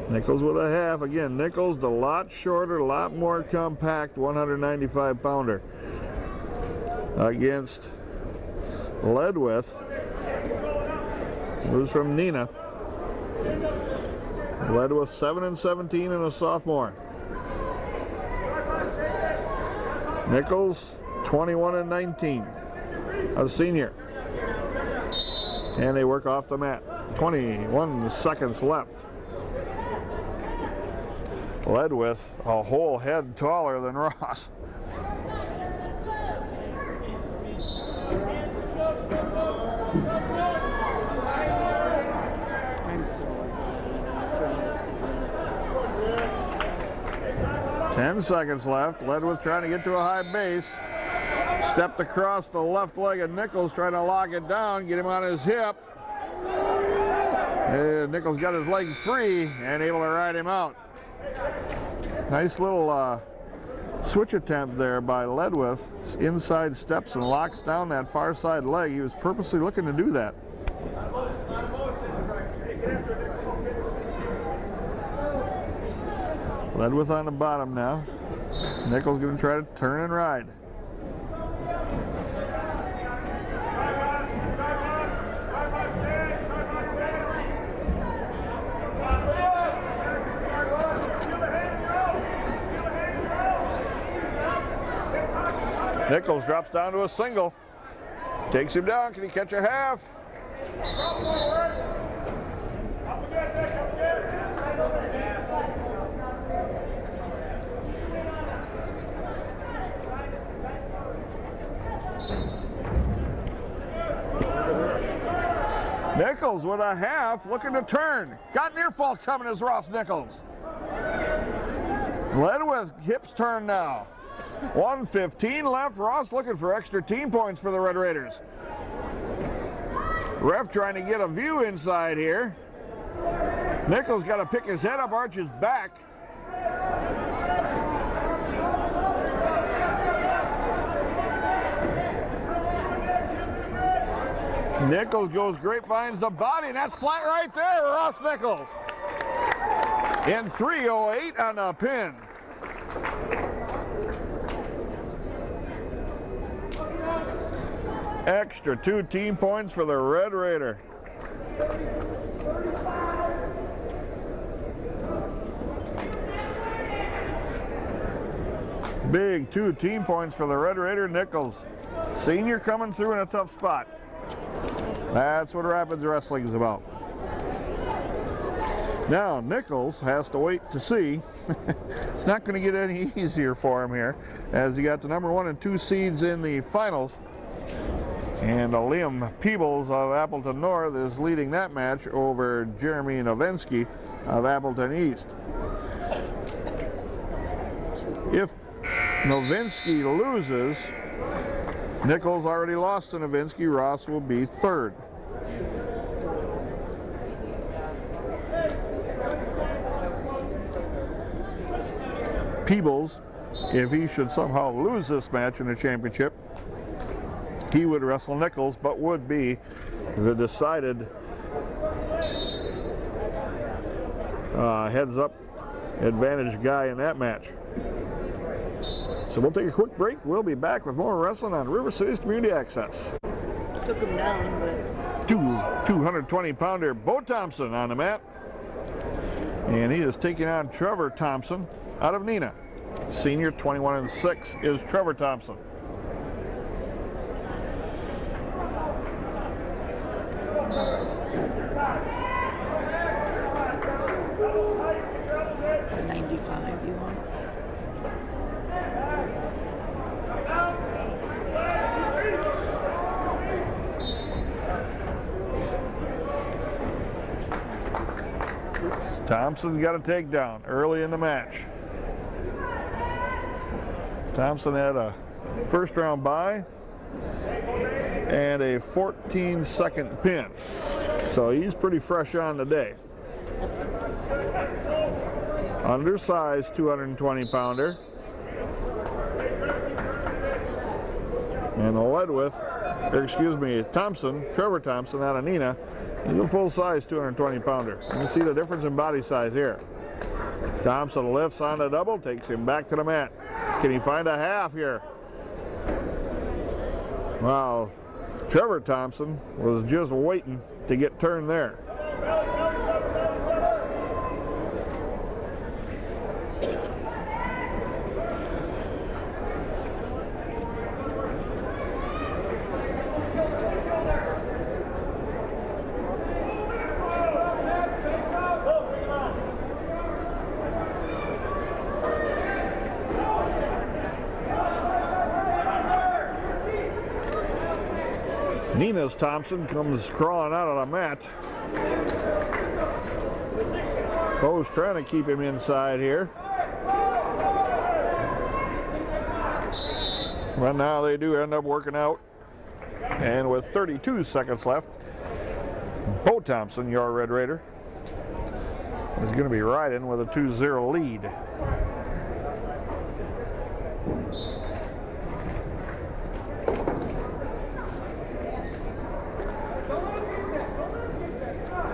Nichols with a half. Again, Nichols the lot shorter, a lot more compact 195 pounder. Against Ledwith, who's from Nina. Ledwith 7-17 and a sophomore. Nichols 21-19, a senior. And they work off the mat. 21 seconds left. Ledwith a whole head taller than Ross. I'm sorry. 10 seconds left. Ledwith trying to get to a high base. Stepped across the left leg of Nichols, trying to lock it down, get him on his hip. Nichols got his leg free and able to ride him out. Nice little switch attempt there by Ledwith. Inside steps and locks down that far side leg. He was purposely looking to do that. Ledwith on the bottom now. Nichols going to try to turn and ride. Nichols drops down to a single. Takes him down. Can he catch a half? Nichols with a half, looking to turn. Got near fall coming as Ross Nichols. Ledwith hips turn now. 1:15 left. Ross looking for extra team points for the Red Raiders. Ref trying to get a view inside here. Nichols got to pick his head up, arch his back. Nichols goes grapevines the body, and that's flat right there, Ross Nichols. In 3:08 on a pin. Extra 2 team points for the Red Raider. Big 2 team points for the Red Raider. Nichols, senior, coming through in a tough spot. That's what Rapids Wrestling is about. Now Nichols has to wait to see. It's not going to get any easier for him here, as he got the number 1 and 2 seeds in the finals. And Liam Peebles of Appleton North is leading that match over Jeremy Novensky of Appleton East. If Novensky loses, Nichols already lost to Novensky. Ross will be 3rd. Peebles, if he should somehow lose this match in the championship, he would wrestle Nichols, but would be the decided heads-up advantage guy in that match. So we'll take a quick break. We'll be back with more wrestling on River City's Community Access. Took him down, but 220-pounder Bo Thompson on the mat. And he is taking on Trevor Thompson out of Neenah. Senior, 21 and 6 is Trevor Thompson. $95 you want? Thompson's got a takedown early in the match. Thompson had a first round bye and a 14-second pin. So he's pretty fresh on the day. Undersized 220-pounder. And Thompson, Trevor Thompson out of Neenah, he's a full-size 220-pounder. You can see the difference in body size here. Thompson lifts on the double, takes him back to the mat. Can he find a half here? Wow, Trevor Thompson was just waiting to get turned there. Neenah's Thompson comes crawling out of the mat. Bo's trying to keep him inside here. Well, now they do end up working out. And with 32 seconds left, Bo Bo Thompson, your Red Raider, is going to be riding with a 2-0 lead.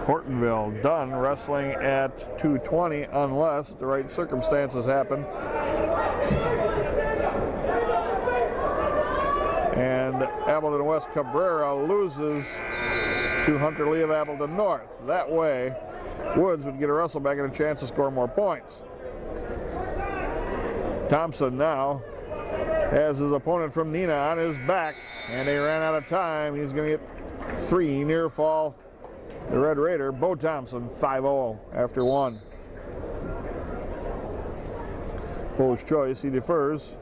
Hortonville done wrestling at 220 unless the right circumstances happen. And Appleton West Cabrera loses to Hunter Lee of Appleton North. That way, Woods would get a wrestle back and a chance to score more points. Thompson now has his opponent from Neenah on his back, and they ran out of time. He's going to get 3 near fall. The Red Raider, Bo Thompson, 5-0 after 1. Bo's choice, he defers.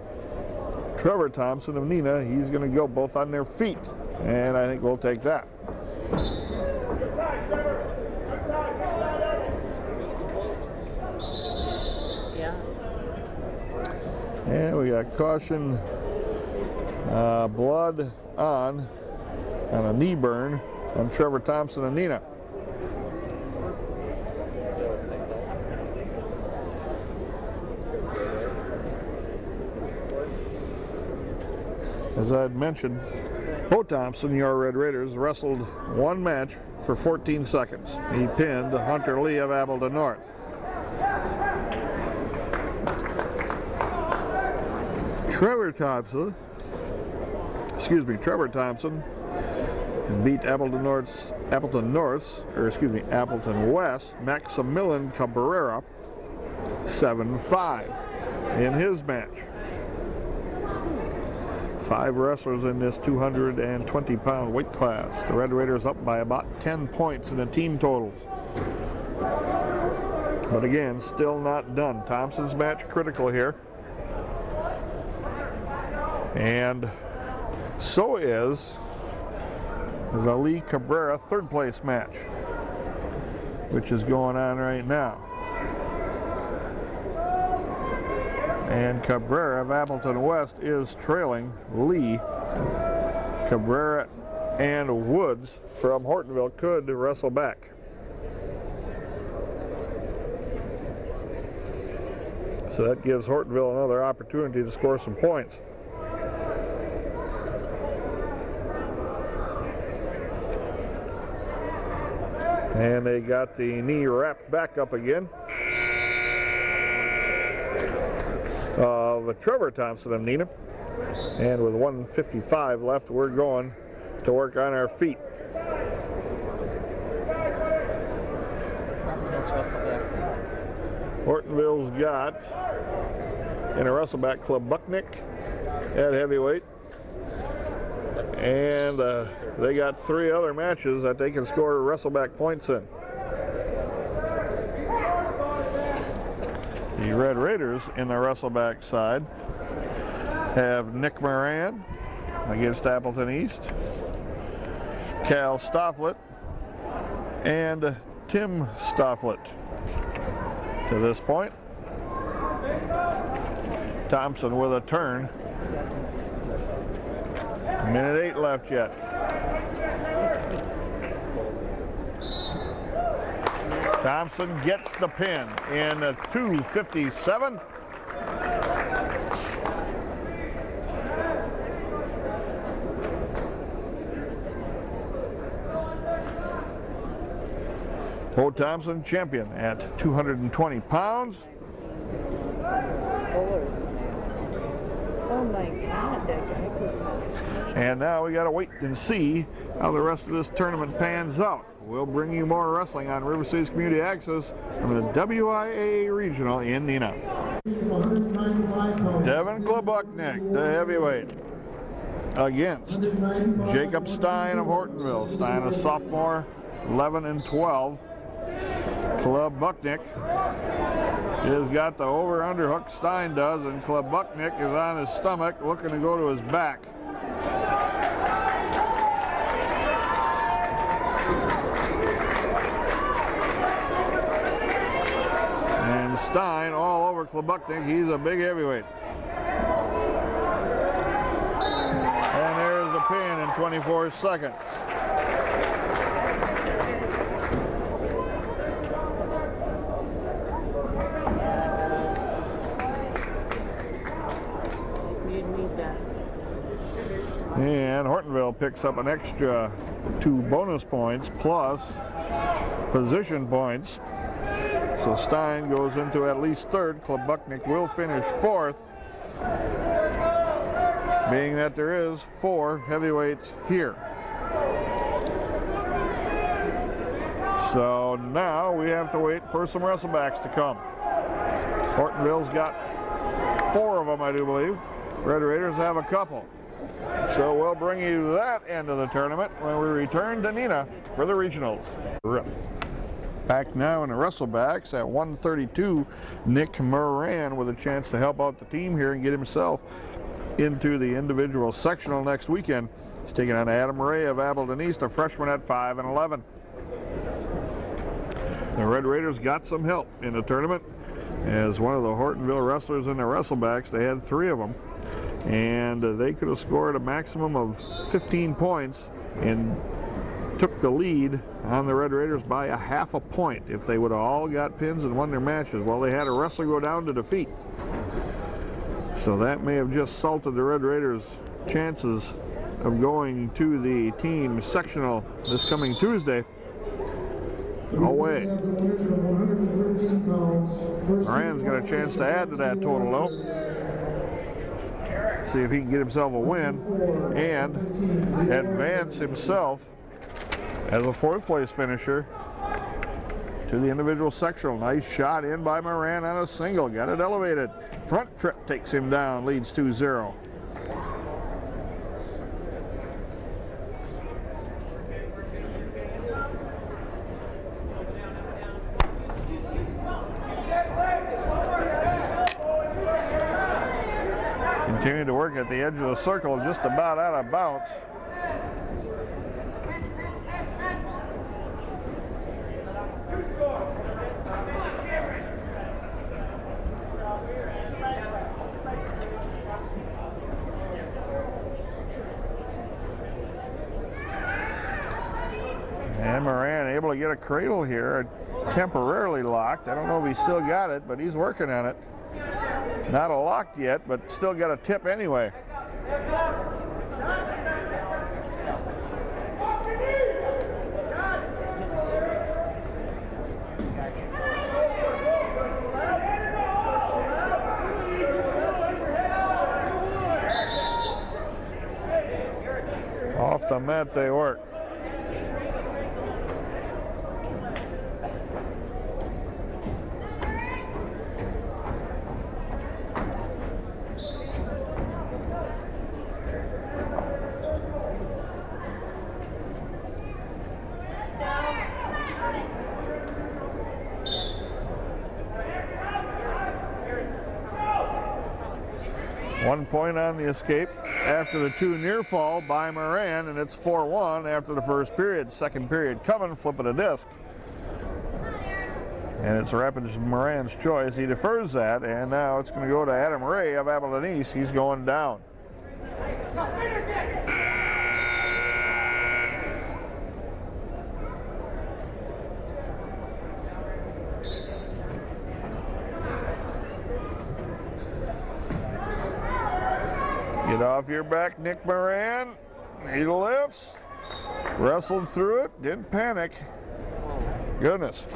Trevor Thompson of Neenah, he's going to go both on their feet, and I think we'll take that. Yeah. And we got caution, blood on a knee burn on Trevor Thompson of Neenah. As I had mentioned, Bo Thompson, your Red Raiders, wrestled 1 match for 14 seconds. He pinned Hunter Lee of Appleton North. Trevor Thompson beat Appleton West, Maximilian Cabrera, 7-5 in his match. 5 wrestlers in this 220-pound weight class. The Red Raiders up by about 10 points in the team totals. But again, still not done. Thompson's match critical here. And so is the Lee Cabrera 3rd place match, which is going on right now. And Cabrera of Appleton West is trailing Lee. Cabrera and Woods from Hortonville could wrestle back. So that gives Hortonville another opportunity to score some points. And they got the knee wrapped back up again of Trevor Thompson of Neenah. And with 1:55 left, we're going to work on our feet. Hortonville's got in a wrestleback Club Bucknick at heavyweight. And they got 3 other matches that they can score wrestleback points in. The Red Raiders in the wrestleback side have Nick Moran against Appleton East, Cal Stofflet, and Tim Stofflet. To this point, Thompson with a turn. 1:08 left yet. Thompson gets the pin in 2:57. Bo Thompson champion at 220 pounds. Oh my God, that guy is. And now we got to wait and see how the rest of this tournament pans out. We'll bring you more wrestling on River Cities Community Access from the WIA Regional in Neenah. Devin Klebuchnik, the heavyweight, against Jacob Stein of Hortonville. Stein, a sophomore, 11-12. Klebuchnik has got the over-underhook Stein does, and Klebuchnik is on his stomach looking to go to his back. And Stein all over Klebuchnik. He's a big heavyweight. And there's the pin in 24 seconds. And Hortonville picks up an extra 2 bonus points plus position points. So Stein goes into at least third. Klobuknik will finish fourth, being that there is 4 heavyweights here. So now we have to wait for some wrestlebacks to come. Hortonville's got 4 of them, I do believe. Red Raiders have a couple. So we'll bring you that end of the tournament when we return to Neenah for the regionals. Back now in the wrestlebacks at 132, Nick Moran with a chance to help out the team here and get himself into the individual sectional next weekend. He's taking on Adam Ray of Appleton East, a freshman at 5'11". The Red Raiders got some help in the tournament. As one of the Hortonville wrestlers in the wrestlebacks, they had 3 of them, and they could have scored a maximum of 15 points and took the lead on the Red Raiders by a half a point if they would have all got pins and won their matches. Well, they had a wrestler go down to defeat. So that may have just salted the Red Raiders' chances of going to the team sectional this coming Tuesday away. Moran's got a chance to add to that total though. See if he can get himself a win and advance himself as a 4th place finisher to the individual sectional. Nice shot in by Moran on a single. Got it elevated. Front trip takes him down, leads 2-0. Continue to work at the edge of the circle, just about out of bounds. And Moran able to get a cradle here, temporarily locked. I don't know if he's still got it, but he's working on it. Not a locked yet, but still got a tip anyway. Off the mat they work. One point on the escape after the 2 near fall by Moran, and it's 4-1 after the first period. Second period coming, flipping a disc. And it's Rapids Moran's choice. He defers that, and now it's going to go to Adam Ray of Appleton East. He's going down. Get off your back, Nick Moran. He lifts, wrestled through it, didn't panic. Goodness.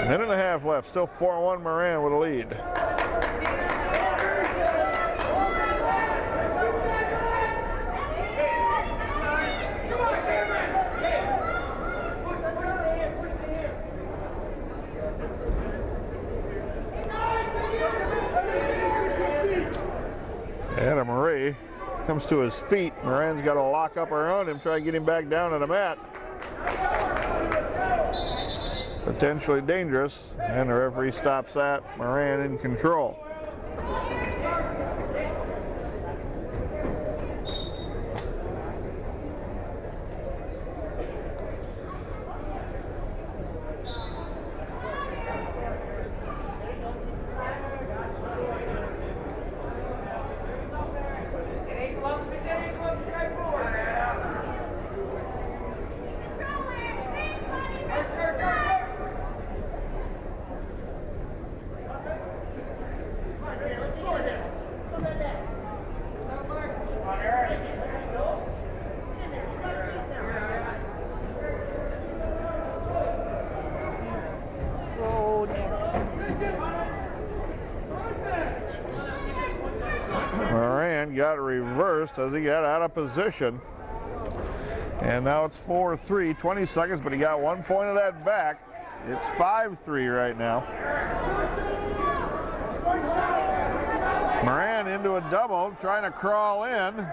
Minute and a half left, still 4-1 Moran with a lead. Adam Ray comes to his feet. Moran's got to lock up around him, try to get him back down to the mat. Potentially dangerous, and the referee stops that. Moran in control. lead got reversed as he got out of position. And now it's 4-3, 20 seconds, but he got 1 point of that back. It's 5-3 right now. Moran into a double, trying to crawl in.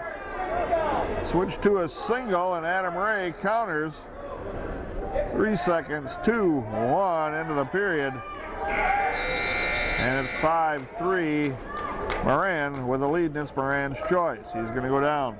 Switch to a single, and Adam Ray counters. 3 seconds, 2-1 into the period. And it's 5-3. Moran with the lead, and it's Moran's choice. He's going to go down.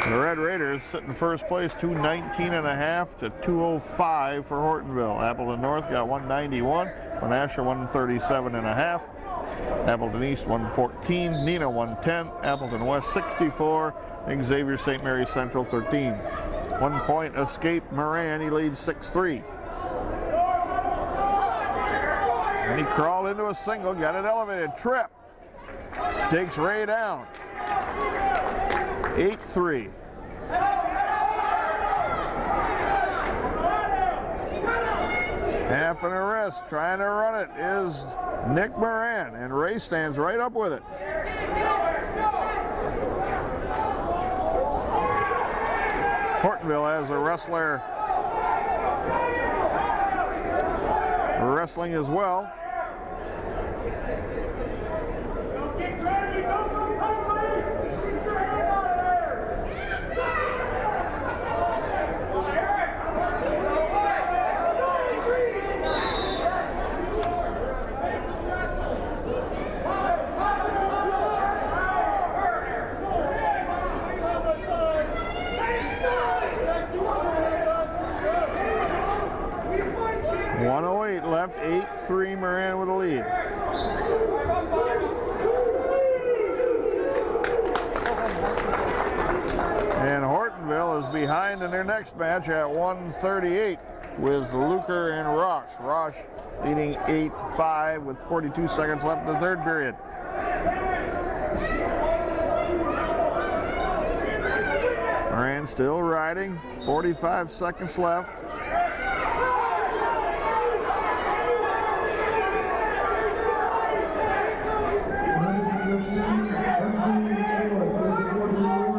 The Red Raiders sit in first place, 219.5 to 205 for Hortonville. Appleton North got 191, Menasha 137.5, Appleton East 114, Nina 110, Appleton West 64, Xavier St. Mary Central 13. 1 point escape Moran, he leads 6-3. And he crawled into a single, got it elevated, trip. Takes Ray down. 8-3. Half and a wrist, trying to run it is Nick Moran, and Ray stands right up with it. Hortonville has a wrestler wrestling as well. Left, 8-3, Moran with a lead. And Hortonville is behind in their next match at 138 with Luker and Roche. Roche leading 8-5 with 42 seconds left in the third period. Moran still riding, 45 seconds left.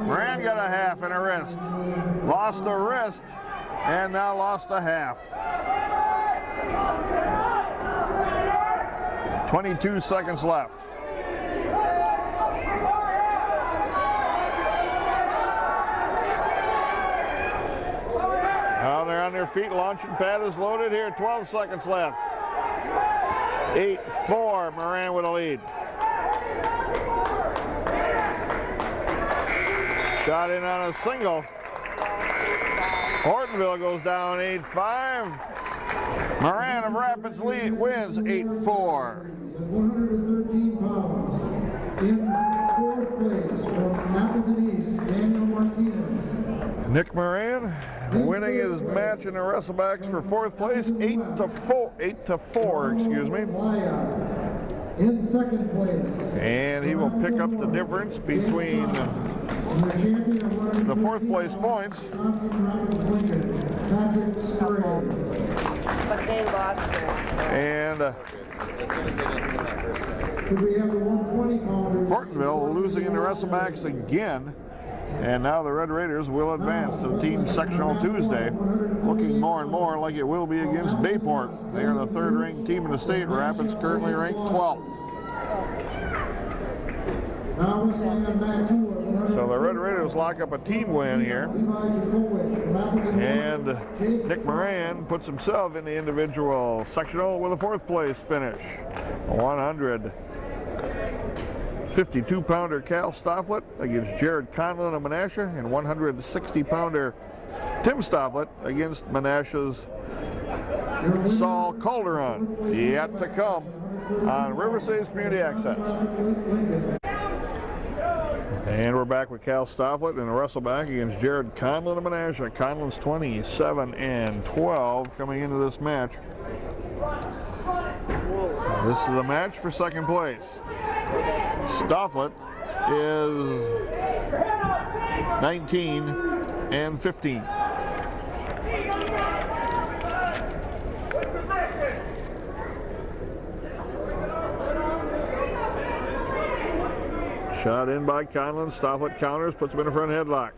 Moran got a half and a wrist. Lost a wrist and now lost a half. 22 seconds left. Now they're on their feet, launching pad is loaded here, 12 seconds left. 8-4, Moran with a lead. Shot in on a single. Hortonville goes down 8-5. Moran of Rapids lead wins 8-4. 113 pounds. In fourth place from Appleton East, Daniel Martinez. Nick Moran winning his match in the wrestlebacks for fourth place, 8-4, excuse me. In second place. And he will pick up the difference between the fourth place points. But they lost theirs. And Hortonville losing in the wrestlebacks again. And now the Red Raiders will advance to the team sectional Tuesday, looking more and more like it will be against Bayport. They are the third-ranked team in the state. Rapids currently ranked 12th. So the Red Raiders lock up a team win here. And Nick Moran puts himself in the individual sectional with a fourth place finish. 152-pounder Cal Stofflet against Jared Conlon of Menasha, and 160-pounder Tim Stofflet against Menasha's Saul Calderon. Yet to come on River Cities Community Access. And we're back with Cal Stofflet in a wrestleback against Jared Conlon of Menasha. Conlon's 27-12 coming into this match. This is the match for second place. Stofflet is 19-15. Shot in by Conlon. Stofflet counters, puts him in a front headlock.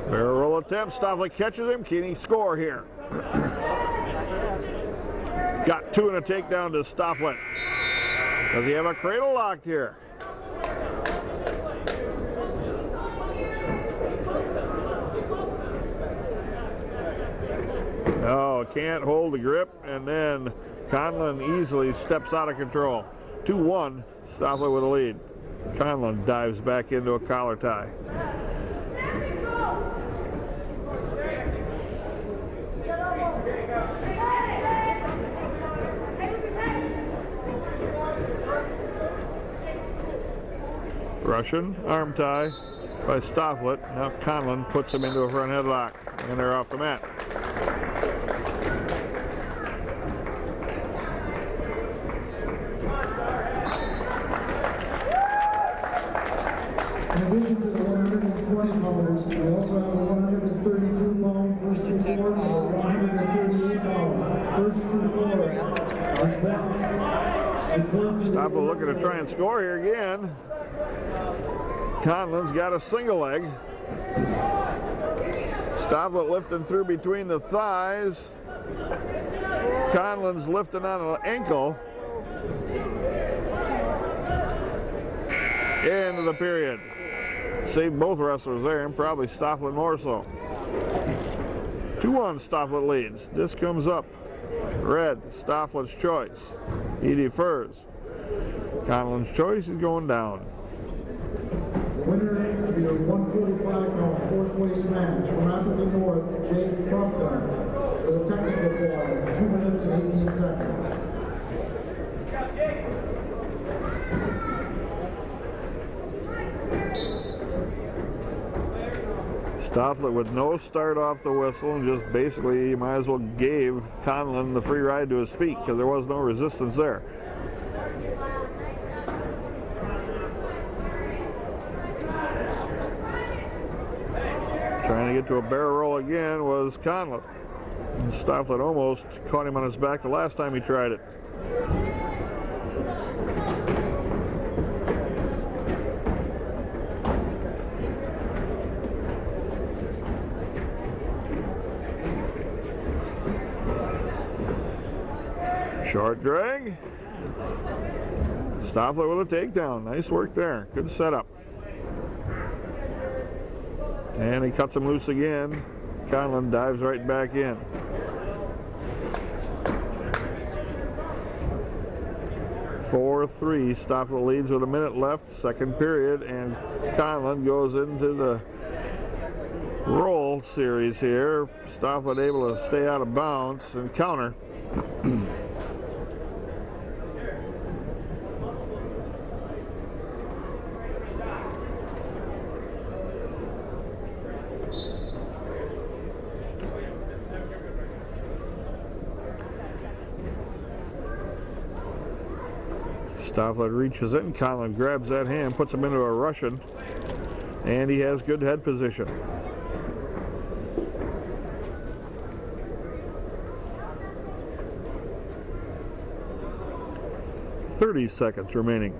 Barrel roll attempt. Stofflet catches him. Can he score here? Got two and a takedown to Stofflet. Does he have a cradle locked here? Oh, can't hold the grip, and then Conlon easily steps out of control. 2-1, Stofflet with a lead. Conlon dives back into a collar tie. Russian arm tie by Stofflet. Now Conlon puts him into a front headlock, and they're off the mat. In addition to the 120 pounders, we also have a 132-pound first through fourth and a 138-pound first through fourth. Stofflet looking to try and score here again. Conlon's got a single leg. Stofflet lifting through between the thighs. Conlon's lifting on an ankle. End of the period. Saved both wrestlers there, and probably Stofflet more so. 2-1, Stofflet leads. This comes up. Red, Stofflet's choice. He defers. Conlon's choice is going down. The winner of your 145-pound fourth place match from Appleton North, Jake Crofton, with a technical foul of 2 minutes and 18 seconds. Stofflet with no start off the whistle, and just basically you might as well gave Conlon the free ride to his feet because there was no resistance there. Trying to get to a barrel roll again was Conlon. And Stofflet almost caught him on his back the last time he tried it. Short drag. Stofflet with a takedown. Nice work there. Good setup. And he cuts him loose again. Conlon dives right back in. (4-3). Stofflet leads with a minute left, second period, and Conlon goes into the roll series here. Stofflet able to stay out of bounds and counter. Stofflet reaches in, Conlon grabs that hand, puts him into a Russian, and he has good head position. .30 seconds remaining.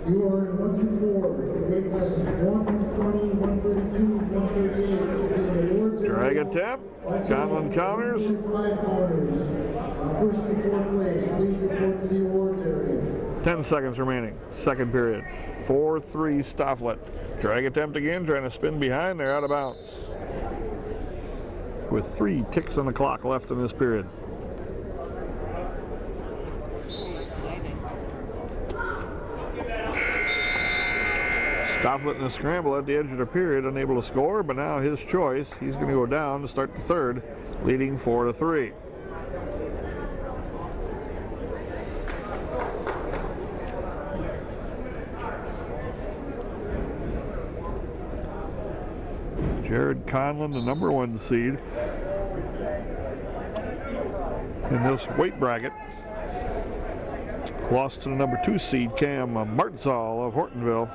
You are in 1 through 4. The weight classes 120, 132, 138. Drag attempt. Conlon counters. 5 counters. First through fourth place. Please report to the awards area. 10 seconds remaining. Second period. 4-3 Stofflet. Drag attempt again, trying to spin behind. They're out of bounds. With 3 ticks on the clock left in this period. Stofflet in a scramble at the edge of the period, unable to score, but now his choice. He's going to go down to start the third, leading 4-3. Jared Conlon, the number 1 seed in this weight bracket. Lost to the number 2 seed Cam Martzall of Hortonville.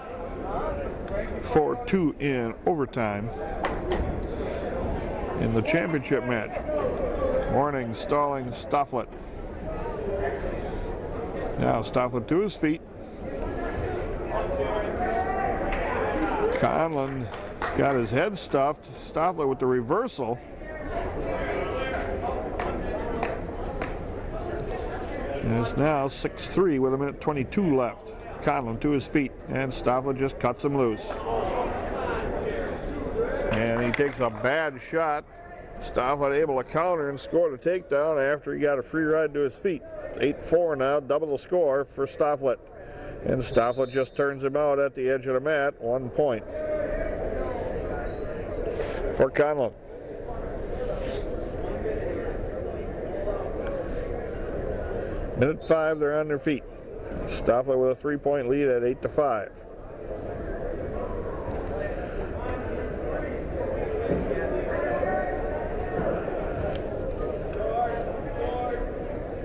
4-2 in overtime in the championship match. Warning, stalling Stofflet. Now Stofflet to his feet. Conlon got his head stuffed. Stofflet with the reversal. And it's now 6-3 with 1:22 left. Conlon to his feet, and Stofflet just cuts him loose. And he takes a bad shot. Stofflet able to counter and score the takedown after he got a free ride to his feet. It's 8-4 now, double the score for Stofflet. And Stofflet just turns him out at the edge of the mat, 1 point for Conlon. Minute 5, they're on their feet. Stofflet with a 3-point lead at 8-5.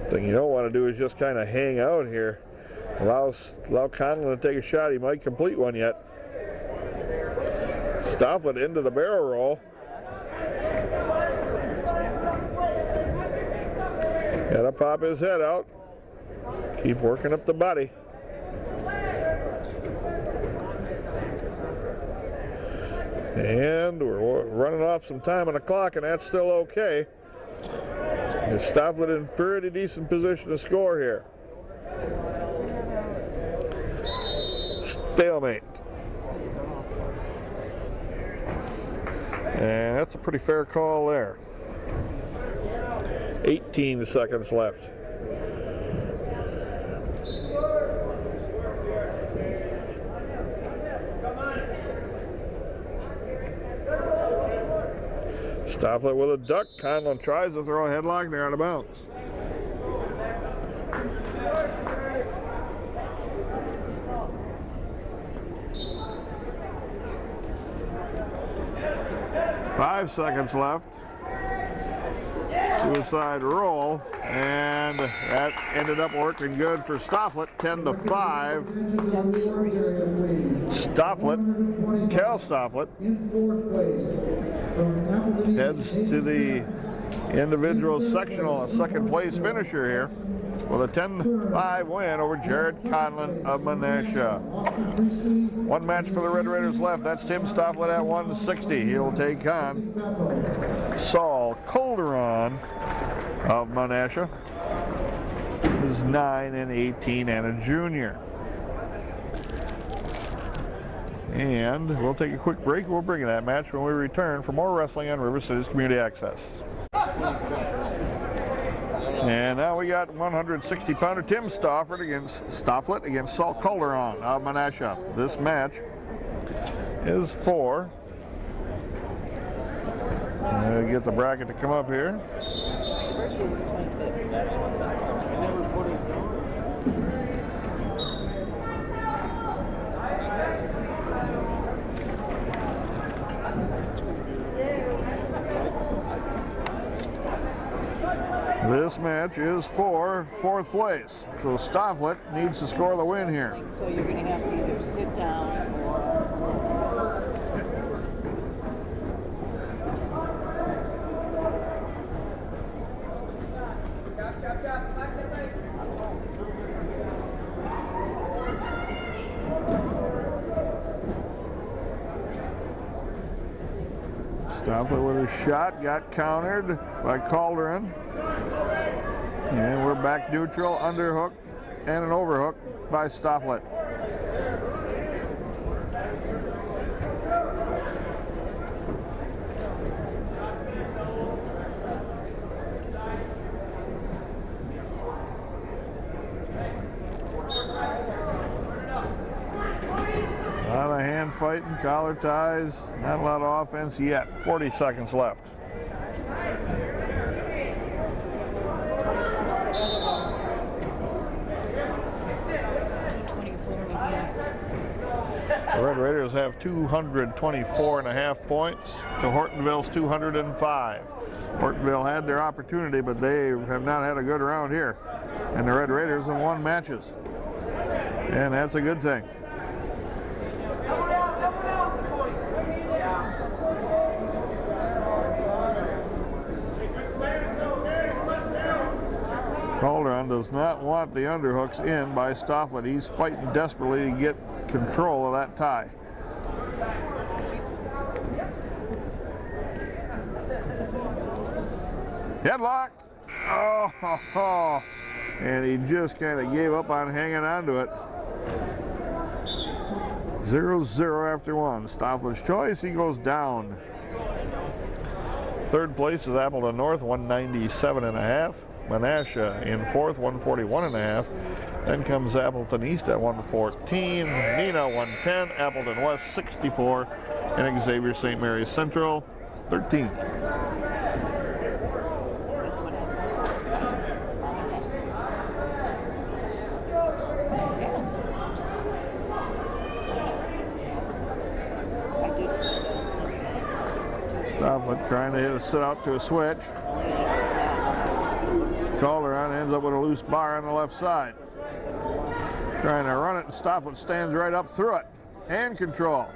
Thing you don't want to do is just kind of hang out here. Allow Conlon to take a shot. He might complete one yet. Stofflet into the barrel roll. Gotta pop his head out. Keep working up the body. And we're running off some time on the clock, and that's still okay. Stofflet in pretty decent position to score here. Stalemate. And that's a pretty fair call there. 18 seconds left. Stofflet with a duck. Conlon tries to throw a headlock. They're out of bounds. Five seconds left. Suicide roll, and that ended up working good for Stofflet. 10-5. Stofflet, Cal Stofflet, heads to the individual sectional second place finisher here with a 10-5 win over Jared Conlon of Menasha. One match for the Red Raiders left. That's Tim Stofflet at 160. He'll take on Saul Calderon of Menasha, who's 9-18 and a junior. And we'll take a quick break. We'll bring you that match when we return for more wrestling on River City's Community Access. And now we got 160-pounder Tim Stofflet against Saul Calderon of Menasha. This match is for, get the bracket to come up here. This match is for 4th place, so Stofflet needs to score the win here. So you're going to have to either sit down or... Stofflet with a shot, got countered by Calderon. And we're back neutral, underhook, and an overhook by Stofflet. A lot of hand fighting, collar ties, not a lot of offense yet. 40 seconds left. The Red Raiders have 224.5 points to Hortonville's 205. Hortonville had their opportunity, but they have not had a good round here. and the Red Raiders have won matches. And that's a good thing. Calderon does not want the underhooks in by Stofflet. He's fighting desperately to get control of that tie. Headlock. Oh, and he just kind of gave up on hanging on to it. 0-0 after one. Stofflet's choice, he goes down. Third place is Appleton North, 197.5. Menasha in fourth, 141.5. Then comes Appleton East at 114. Neenah, 110. Appleton West, 64. And Xavier St. Mary's Central, 13. Stofflet trying to hit a sit out to a switch. Calderon ends up with a loose bar on the left side. Trying to run it, and Stofflet stands right up through it. Hand control.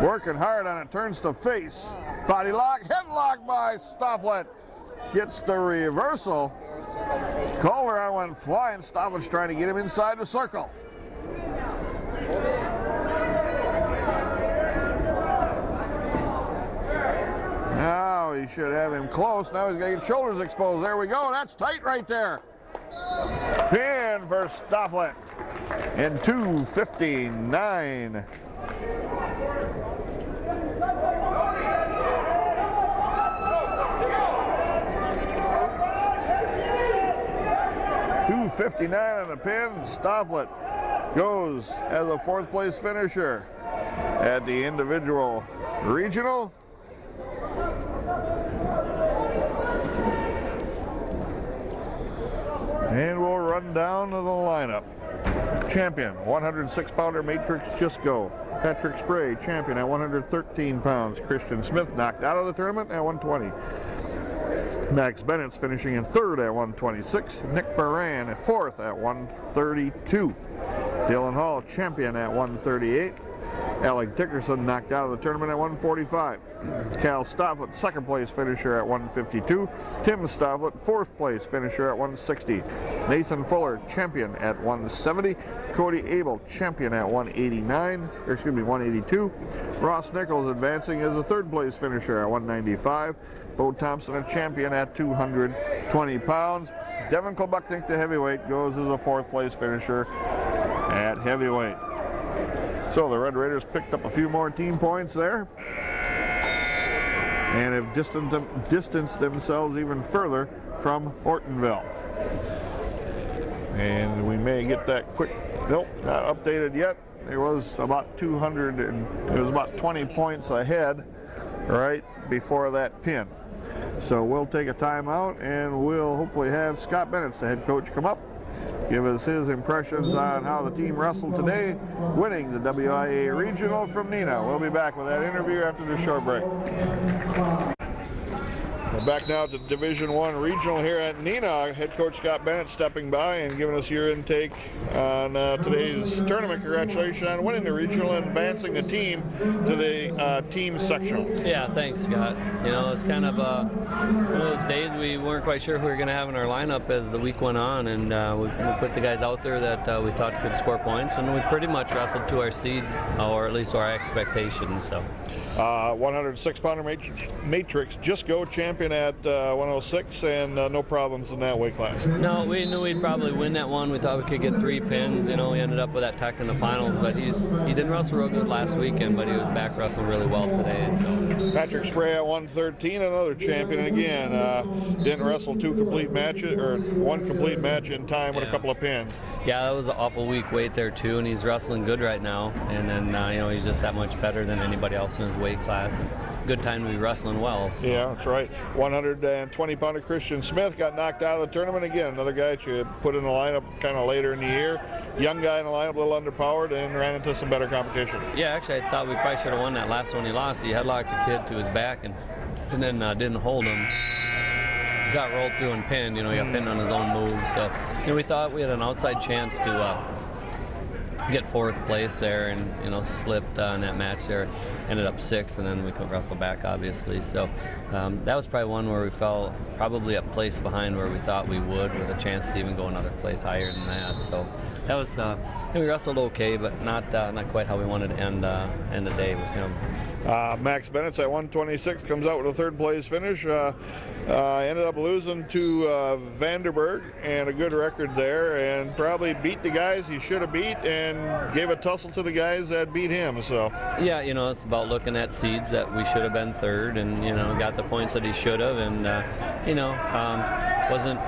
Working hard on it, turns to face. Body lock, headlock by Stofflet. Gets the reversal. Calderon went flying. Stofflet's trying to get him inside the circle. Now he should have him close. Now he's got to get shoulders exposed. There we go. That's tight right there. Pin for Stofflet in 2:59. $2.59 on the pin. Stofflet goes as a fourth place finisher at the individual regional. And we'll run down to the lineup. Champion, 106-pounder Matrix Just Go. Patrick Spray, champion at 113 pounds. Christian Smith knocked out of the tournament at 120. Max Benitz finishing in third at 126. Nick Baran at fourth at 132. Dylan Hall, champion at 138. Alec Dickerson knocked out of the tournament at 145. Cal Stofflet, second place finisher at 152. Tim Stofflet, fourth place finisher at 160. Nathan Fuller, champion at 170. Cody Abel, champion at 182. Ross Nichols advancing as a third place finisher at 195. Bo Thompson, a champion at 220 pounds. Devin Klobuknik, the heavyweight, goes as a fourth place finisher at heavyweight. So the Red Raiders picked up a few more team points there and have distanced themselves even further from Ortonville. And we may get that quick, nope, not updated yet. It was about 200, and it was about 20 points ahead right before that pin. So we'll take a timeout and we'll hopefully have Scott Benitz, the head coach, come up, give us his impressions on how the team wrestled today, winning the WIA Regional from Neenah. We'll be back with that interview after this short break. We're back now to Division I Regional here at Neenah. Head coach Scott Benitz stepping by and giving us your intake on today's tournament. Congratulations on winning the regional and advancing the team to the team sectional. Yeah, thanks, Scott. You know, it's kind of one of those days we weren't quite sure who we were going to have in our lineup as the week went on, and we put the guys out there that we thought could score points, and we pretty much wrestled to our seeds, or at least to our expectations. So, 106-pounder Matrix Just Go champion at 106, and no problems in that weight class. No, we knew we'd probably win that one. We thought we could get 3 pins. You know, we ended up with that tech in the finals, but he didn't wrestle real good last weekend, but he was back wrestling really well today. So Patrick Spray at 113, another champion, and again didn't wrestle 2 complete matches, or 1 complete match in time with a couple of pins. Yeah, that was an awful weak weight there too, and he's wrestling good right now. And then you know, he's just that much better than anybody else in his weight class. And good time to be wrestling well. So. Yeah, that's right. 120-pounder Christian Smith got knocked out of the tournament again. Another guy that you put in the lineup kind of later in the year. Young guy in the lineup, a little underpowered, and ran into some better competition. Yeah, actually, I thought we probably should have won that last one he lost. He headlocked the kid to his back and then didn't hold him. got rolled through and pinned. He got pinned on his own move. So we thought we had an outside chance to get 4th place there, and slipped in that match there. Ended up 6th, and then we could wrestle back, obviously. So that was probably one where we fell probably a place behind where we thought we would, with a chance to even go another place higher than that. So that was we wrestled okay, but not quite how we wanted to end the day with him. Max Benitz at 126 comes out with a 3rd place finish. Ended up losing to Vanderberg, and a good record there, and probably beat the guys he should have beat, and gave a tussle to the guys that beat him. So yeah, it's about looking at seeds that we should have been 3rd, and got the points that he should have, and wasn't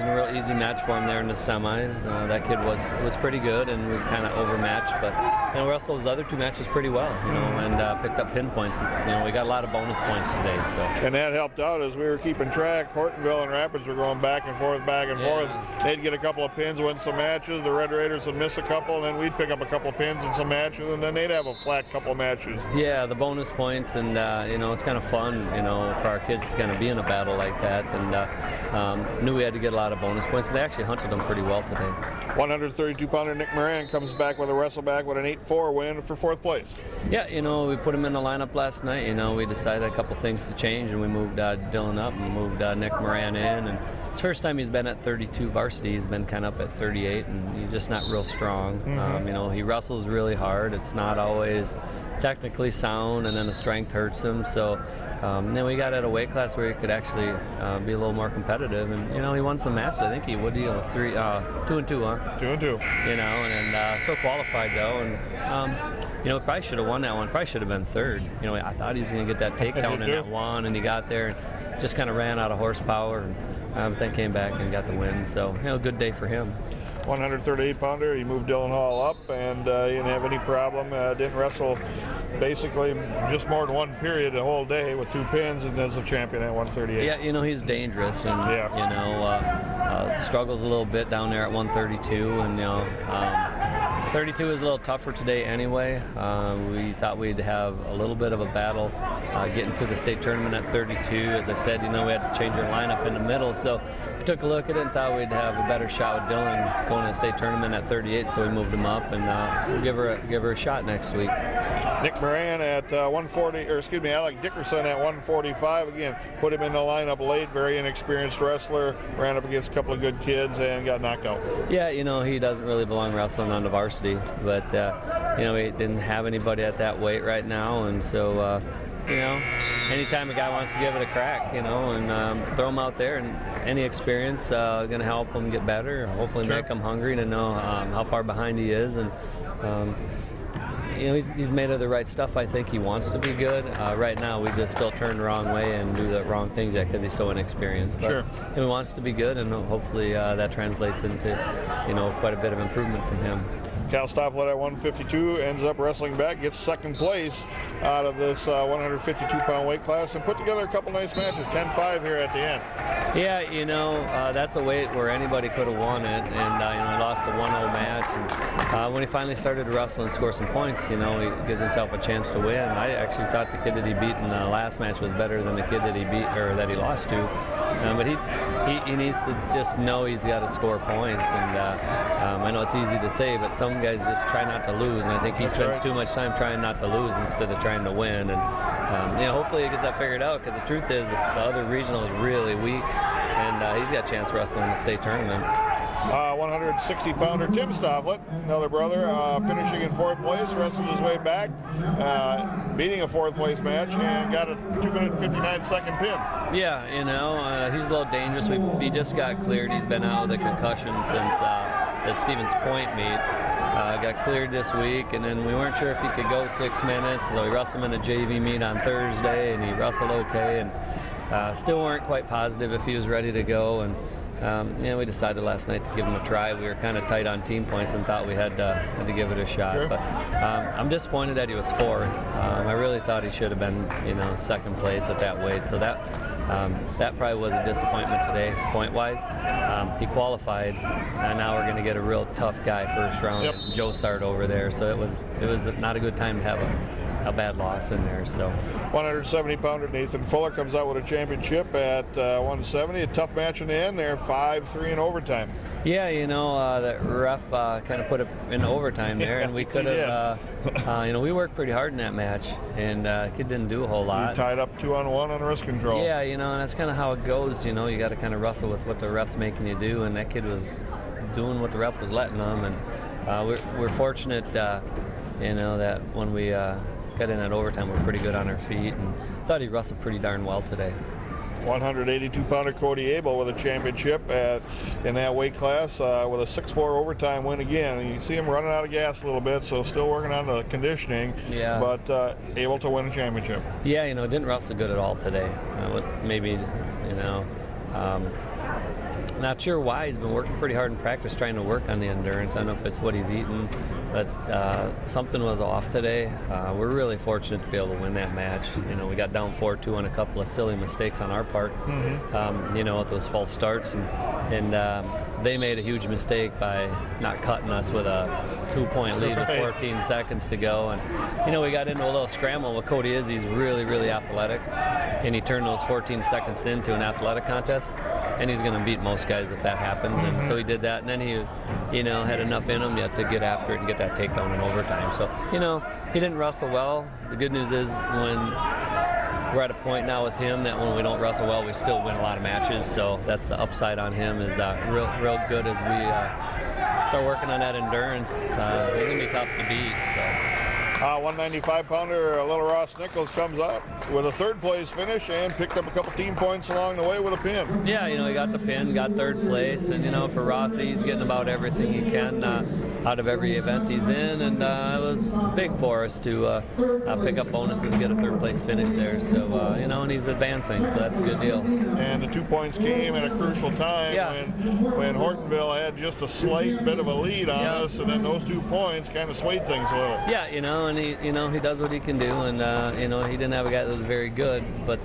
a real easy match for him there in the semis. That kid was pretty good, and we kind of overmatched, but we wrestled those other 2 matches pretty well, and picked up pin points. We got a lot of bonus points today. So. And that helped out as we were keeping track. Hortonville and Rapids were going back and forth. They'd get a couple of pins, win some matches. The Red Raiders would miss a couple, and then we'd pick up a couple of pins in some matches, and then they'd have a flat couple of matches. Yeah, the bonus points, and it's kind of fun, for our kids to kind of be in a battle like that, and knew we had to get a lot of bonus points. They actually hunted them pretty well today. 132-pounder Nick Moran comes back with a wrestle back with an 8-4 win for 4th place. Yeah, we put him in the lineup last night. We decided a couple things to change, and we moved Dylan up and moved Nick Moran in. And it's the first time he's been at 32 varsity. He's been kind of up at 38, and he's just not real strong. He wrestles really hard. It's not always technically sound, and then the strength hurts him. So then we got at a weight class where he could actually be a little more competitive, and he won some matches. I think he would deal with 2 and 2, huh? 2 and 2. And so qualified though, and probably should have won that one. Probably should have been 3rd. I thought he was going to get that takedown in that one, and he got there and just kind of ran out of horsepower, and but then came back and got the win. So good day for him. 138-pounder, he moved Dylan Hall up, and he didn't have any problem. Didn't wrestle basically just more than one period the whole day with 2 pins, and as a champion at 138. Yeah, he's dangerous, and struggles a little bit down there at 132, and 32 is a little tougher today anyway. We thought we'd have a little bit of a battle getting to the state tournament at 32. As I said, we had to change our lineup in the middle, so we took a look at it and thought we'd have a better shot with Dylan going to the state tournament at 38, so we moved him up, and we'll give her a shot next week. Nick Moran at 140, or excuse me, Alec Dickerson at 145. Again, put him in the lineup late, very inexperienced wrestler, ran up against a couple of good kids and got knocked out. Yeah, he doesn't really belong wrestling on the varsity, but we didn't have anybody at that weight right now, and so anytime a guy wants to give it a crack, and throw him out there, and any experience going to help him get better, hopefully make him hungry to know how far behind he is, and he's made of the right stuff. I think he wants to be good. Right now, we just still turn the wrong way and do the wrong things yet because he's so inexperienced. But he wants to be good, and hopefully that translates into quite a bit of improvement from him. Cal Stofflet at 152 ends up wrestling back, gets 2nd place out of this 152-pound weight class, and put together a couple nice matches. 10-5 here at the end. Yeah, that's a weight where anybody could have won it, and he lost a 1-0 match. And when he finally started to wrestle and score some points, he gives himself a chance to win. I actually thought the kid that he beat in the last match was better than the kid that he beat or that he lost to, but he needs to just know he's got to score points. And I know it's easy to say, but some guys just try not to lose, and I think he spends too much time trying not to lose instead of trying to win. And hopefully he gets that figured out, because the truth is the other regional is really weak, and he's got a chance wrestling in the state tournament. 160-pounder Tim Stofflet, another brother, finishing in 4th place, wrestled his way back, beating a 4th place match, and got a 2-minute 59-second pin. Yeah, he's a little dangerous. He just got cleared. He's been out with a concussion since the Stevens Point meet. Got cleared this week, and then we weren't sure if he could go 6 minutes, so we wrestled him in a JV meet on Thursday, and he wrestled okay, and still weren't quite positive if he was ready to go. And we decided last night to give him a try. We were kind of tight on team points and thought we had to give it a shot. But I'm disappointed that he was 4th. I really thought he should have been, 2nd place at that weight. So that that probably was a disappointment today, point-wise. He qualified, and now we're going to get a real tough guy first round, Yep. Joe Sard over there. So it was not a good time to have a bad loss in there. So 170-pounder Nathan Fuller comes out with a championship at 170. A tough match in the end there, 5-3 in overtime. yeah, the ref kind of put it in overtime there, and we could have, we worked pretty hard in that match, and kid didn't do a whole lot. You tied up 2-on-1 on wrist control. Yeah, and that's kind of how it goes. You got to kind of wrestle with what the ref's making you do, and that kid was doing what the ref was letting him, and we're fortunate, that when we got in at overtime, we're pretty good on our feet, and I thought he wrestled pretty darn well today. 182-pounder Cody Abel with a championship in that weight class with a 6-4 overtime win again. And you see him running out of gas a little bit, so still working on the conditioning, Yeah. but able to win a championship. Yeah, didn't wrestle good at all today. Maybe, not sure why. He's been working pretty hard in practice trying to work on the endurance. I don't know if it's what he's eating, but something was off today. We're really fortunate to be able to win that match. We got down 4-2 on a couple of silly mistakes on our part, with those false starts, and they made a huge mistake by not cutting us with a 2-point lead with 14 seconds to go. And, we got into a little scramble with Cody. He's really, really athletic, and he turned those 14 seconds into an athletic contest, and he's going to beat most guys if that happens. And so he did that, and then he, had enough in him yet to get after it and get that takedown in overtime. So, he didn't wrestle well. The good news is when we're at a point now with him that when we don't wrestle well, we still win a lot of matches. So that's the upside on him, is real good as we start working on that endurance. They're going to be tough to beat. So. 195-pounder Little Ross Nichols comes up with a third-place finish and picked up a couple team points along the way with a pin. Yeah, he got the pin, got third place, and for Rossi, he's getting about everything he can out of every event he's in, and it was big for us to pick up bonuses and get a third-place finish there. So, and he's advancing, so that's a good deal. And the 2 points came at a crucial time when Hortonville had just a slight bit of a lead on us, and then those 2 points kind of swayed things a little. Yeah, and he does what he can do, and he didn't have a guy that was very good, but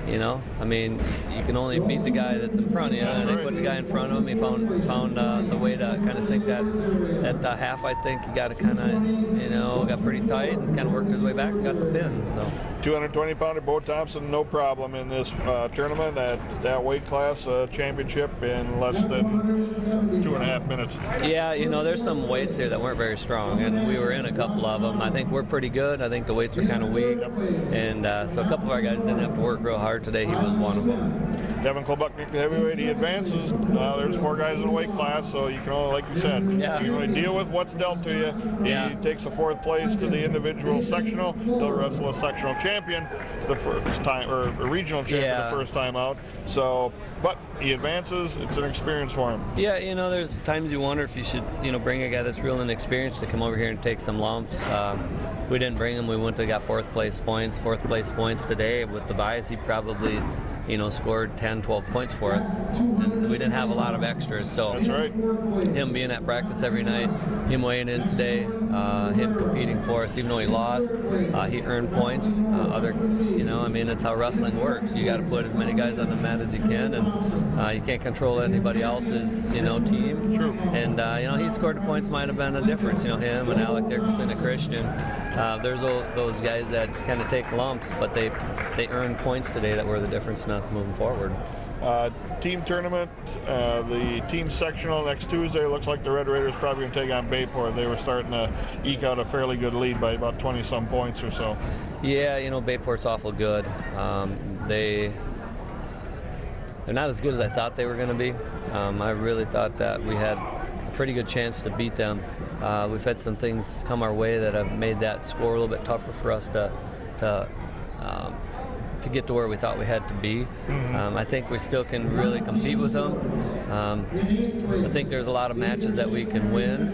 you can only beat the guy that's in front of you, and they put the guy in front of him. He found the way to kind of sink that half. I think he got it kind of got pretty tight and kind of worked his way back and got the pin. So 220-pounder Bo Thompson, no problem in this tournament at that weight class, championship in less than 2.5 minutes. Yeah, there's some weights here that weren't very strong, and we were in a couple of them. I think we're pretty good. I think the weights were kind of weak, and so a couple of our guys didn't have to work real hard today. He was one of them. Devin Klobuknik, the heavyweight, he advances. There's 4 guys in the weight class, so you can only, like you said, you can only deal with what's dealt to you. He takes a 4th place to the individual sectional. He'll wrestle a sectional champion the first time, or a regional champion the first time out. So, but he advances. It's an experience for him. Yeah, there's times you wonder if you should, bring a guy that's real inexperienced to come over here and take some lumps. We didn't bring him. We went to got 4th place points today. With the bias, he probably scored 10, 12 points for us. And we didn't have a lot of extras. So that's right. Him being at practice every night, him weighing in today, him competing for us, even though he lost, he earned points. It's how wrestling works. You got to put as many guys on the mat as you can, and you can't control anybody else's, team. True. And, he scored the points, might have been a difference, him and Alec Dickerson and Christian. There's those guys that kind of take lumps, but they earned points today that were the difference in us moving forward. Team tournament, the team sectional next Tuesday. Looks like the Red Raiders probably going to take on Bayport. They were starting to eke out a fairly good lead by about 20-some points or so. Yeah, Bayport's awful good. They're not as good as I thought they were going to be. I really thought that we had a pretty good chance to beat them. We've had some things come our way that have made that score a little bit tougher for us to get to where we thought we had to be. I think we still can really compete with them. I think there's a lot of matches that we can win.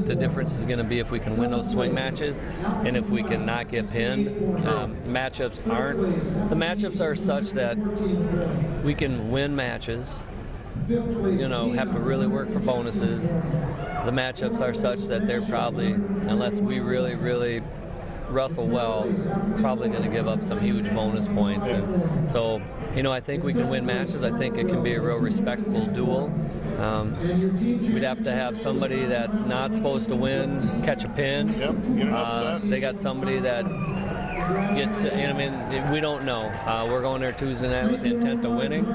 The difference is going to be if we can win those swing matches and if we can not get pinned. Matchups aren't. The matchups are such that we can win matches, have to really work for bonuses. The matchups are such that they're probably, unless we really, really wrestle well, probably going to give up some huge bonus points. And so, I think we can win matches. I think it can be a real respectable duel. We'd have to have somebody that's not supposed to win catch a pin. Yep, get an upset. They got somebody that gets, we don't know. We're going there Tuesday night with the intent of winning.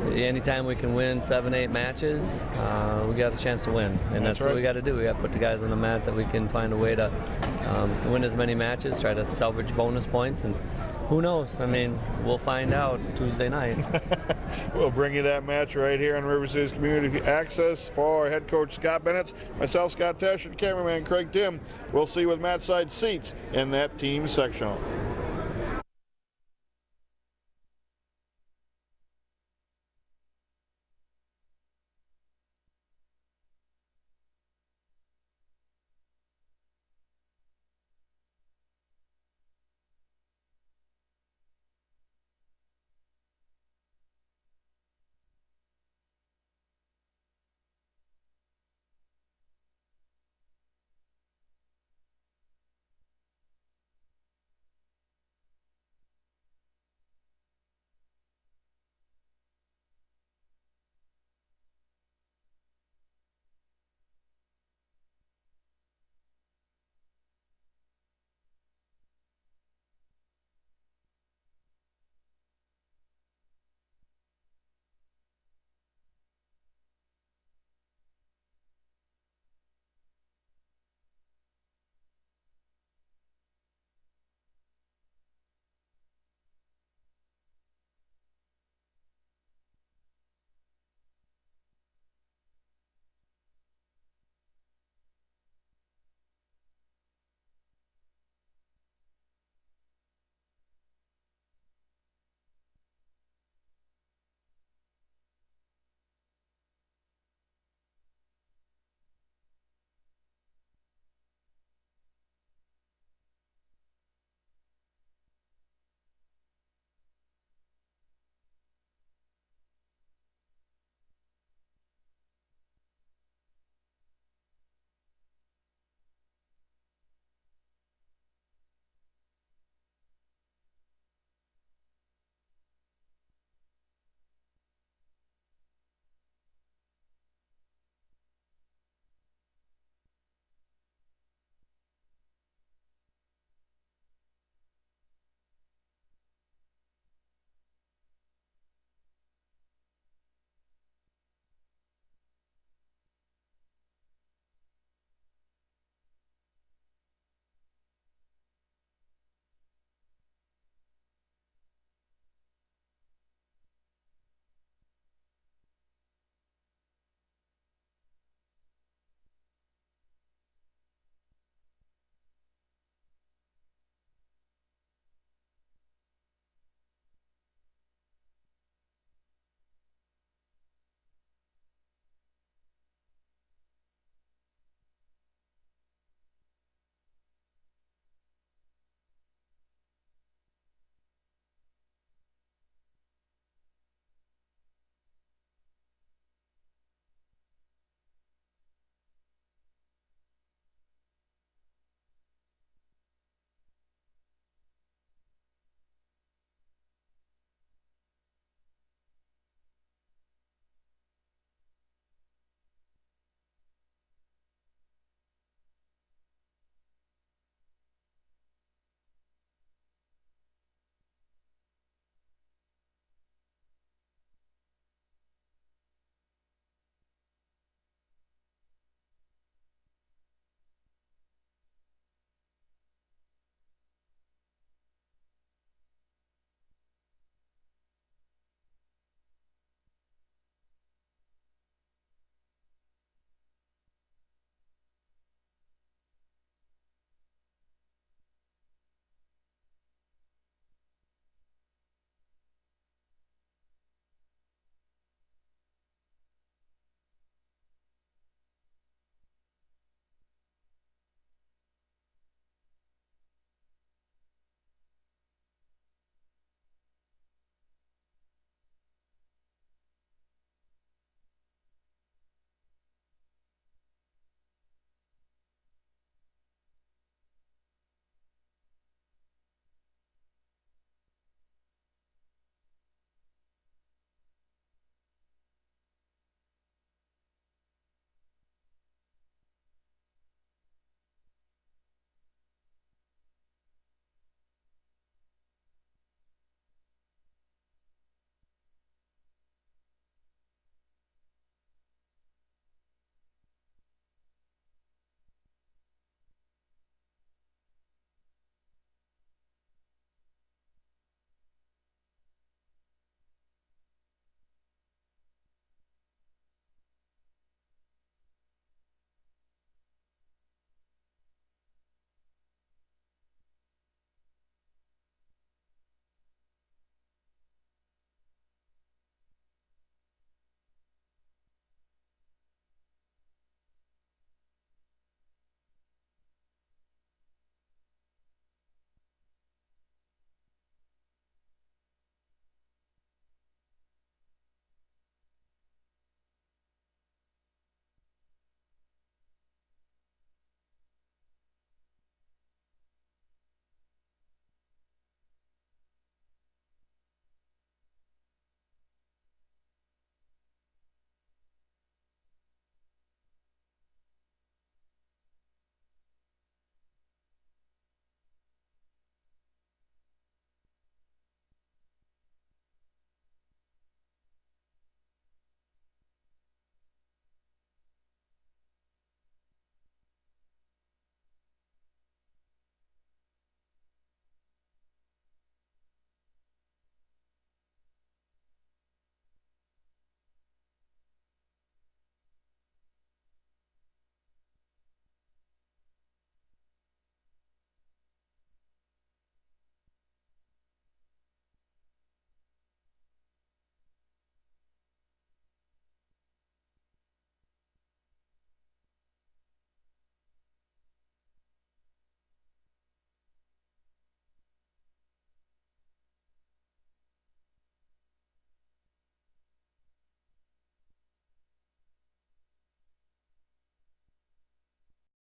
Anytime we can win 7-8 matches, we got a chance to win, and that's what we got to do. We got to put the guys on the mat that we can find a way to win as many matches, try to salvage bonus points, and who knows? We'll find out Tuesday night. We'll bring you that match right here on River City's Community Access for head coach Scott Benitz, myself, Scott Tesh, and cameraman Craig Tim. We'll see you with mat side seats in that team sectional.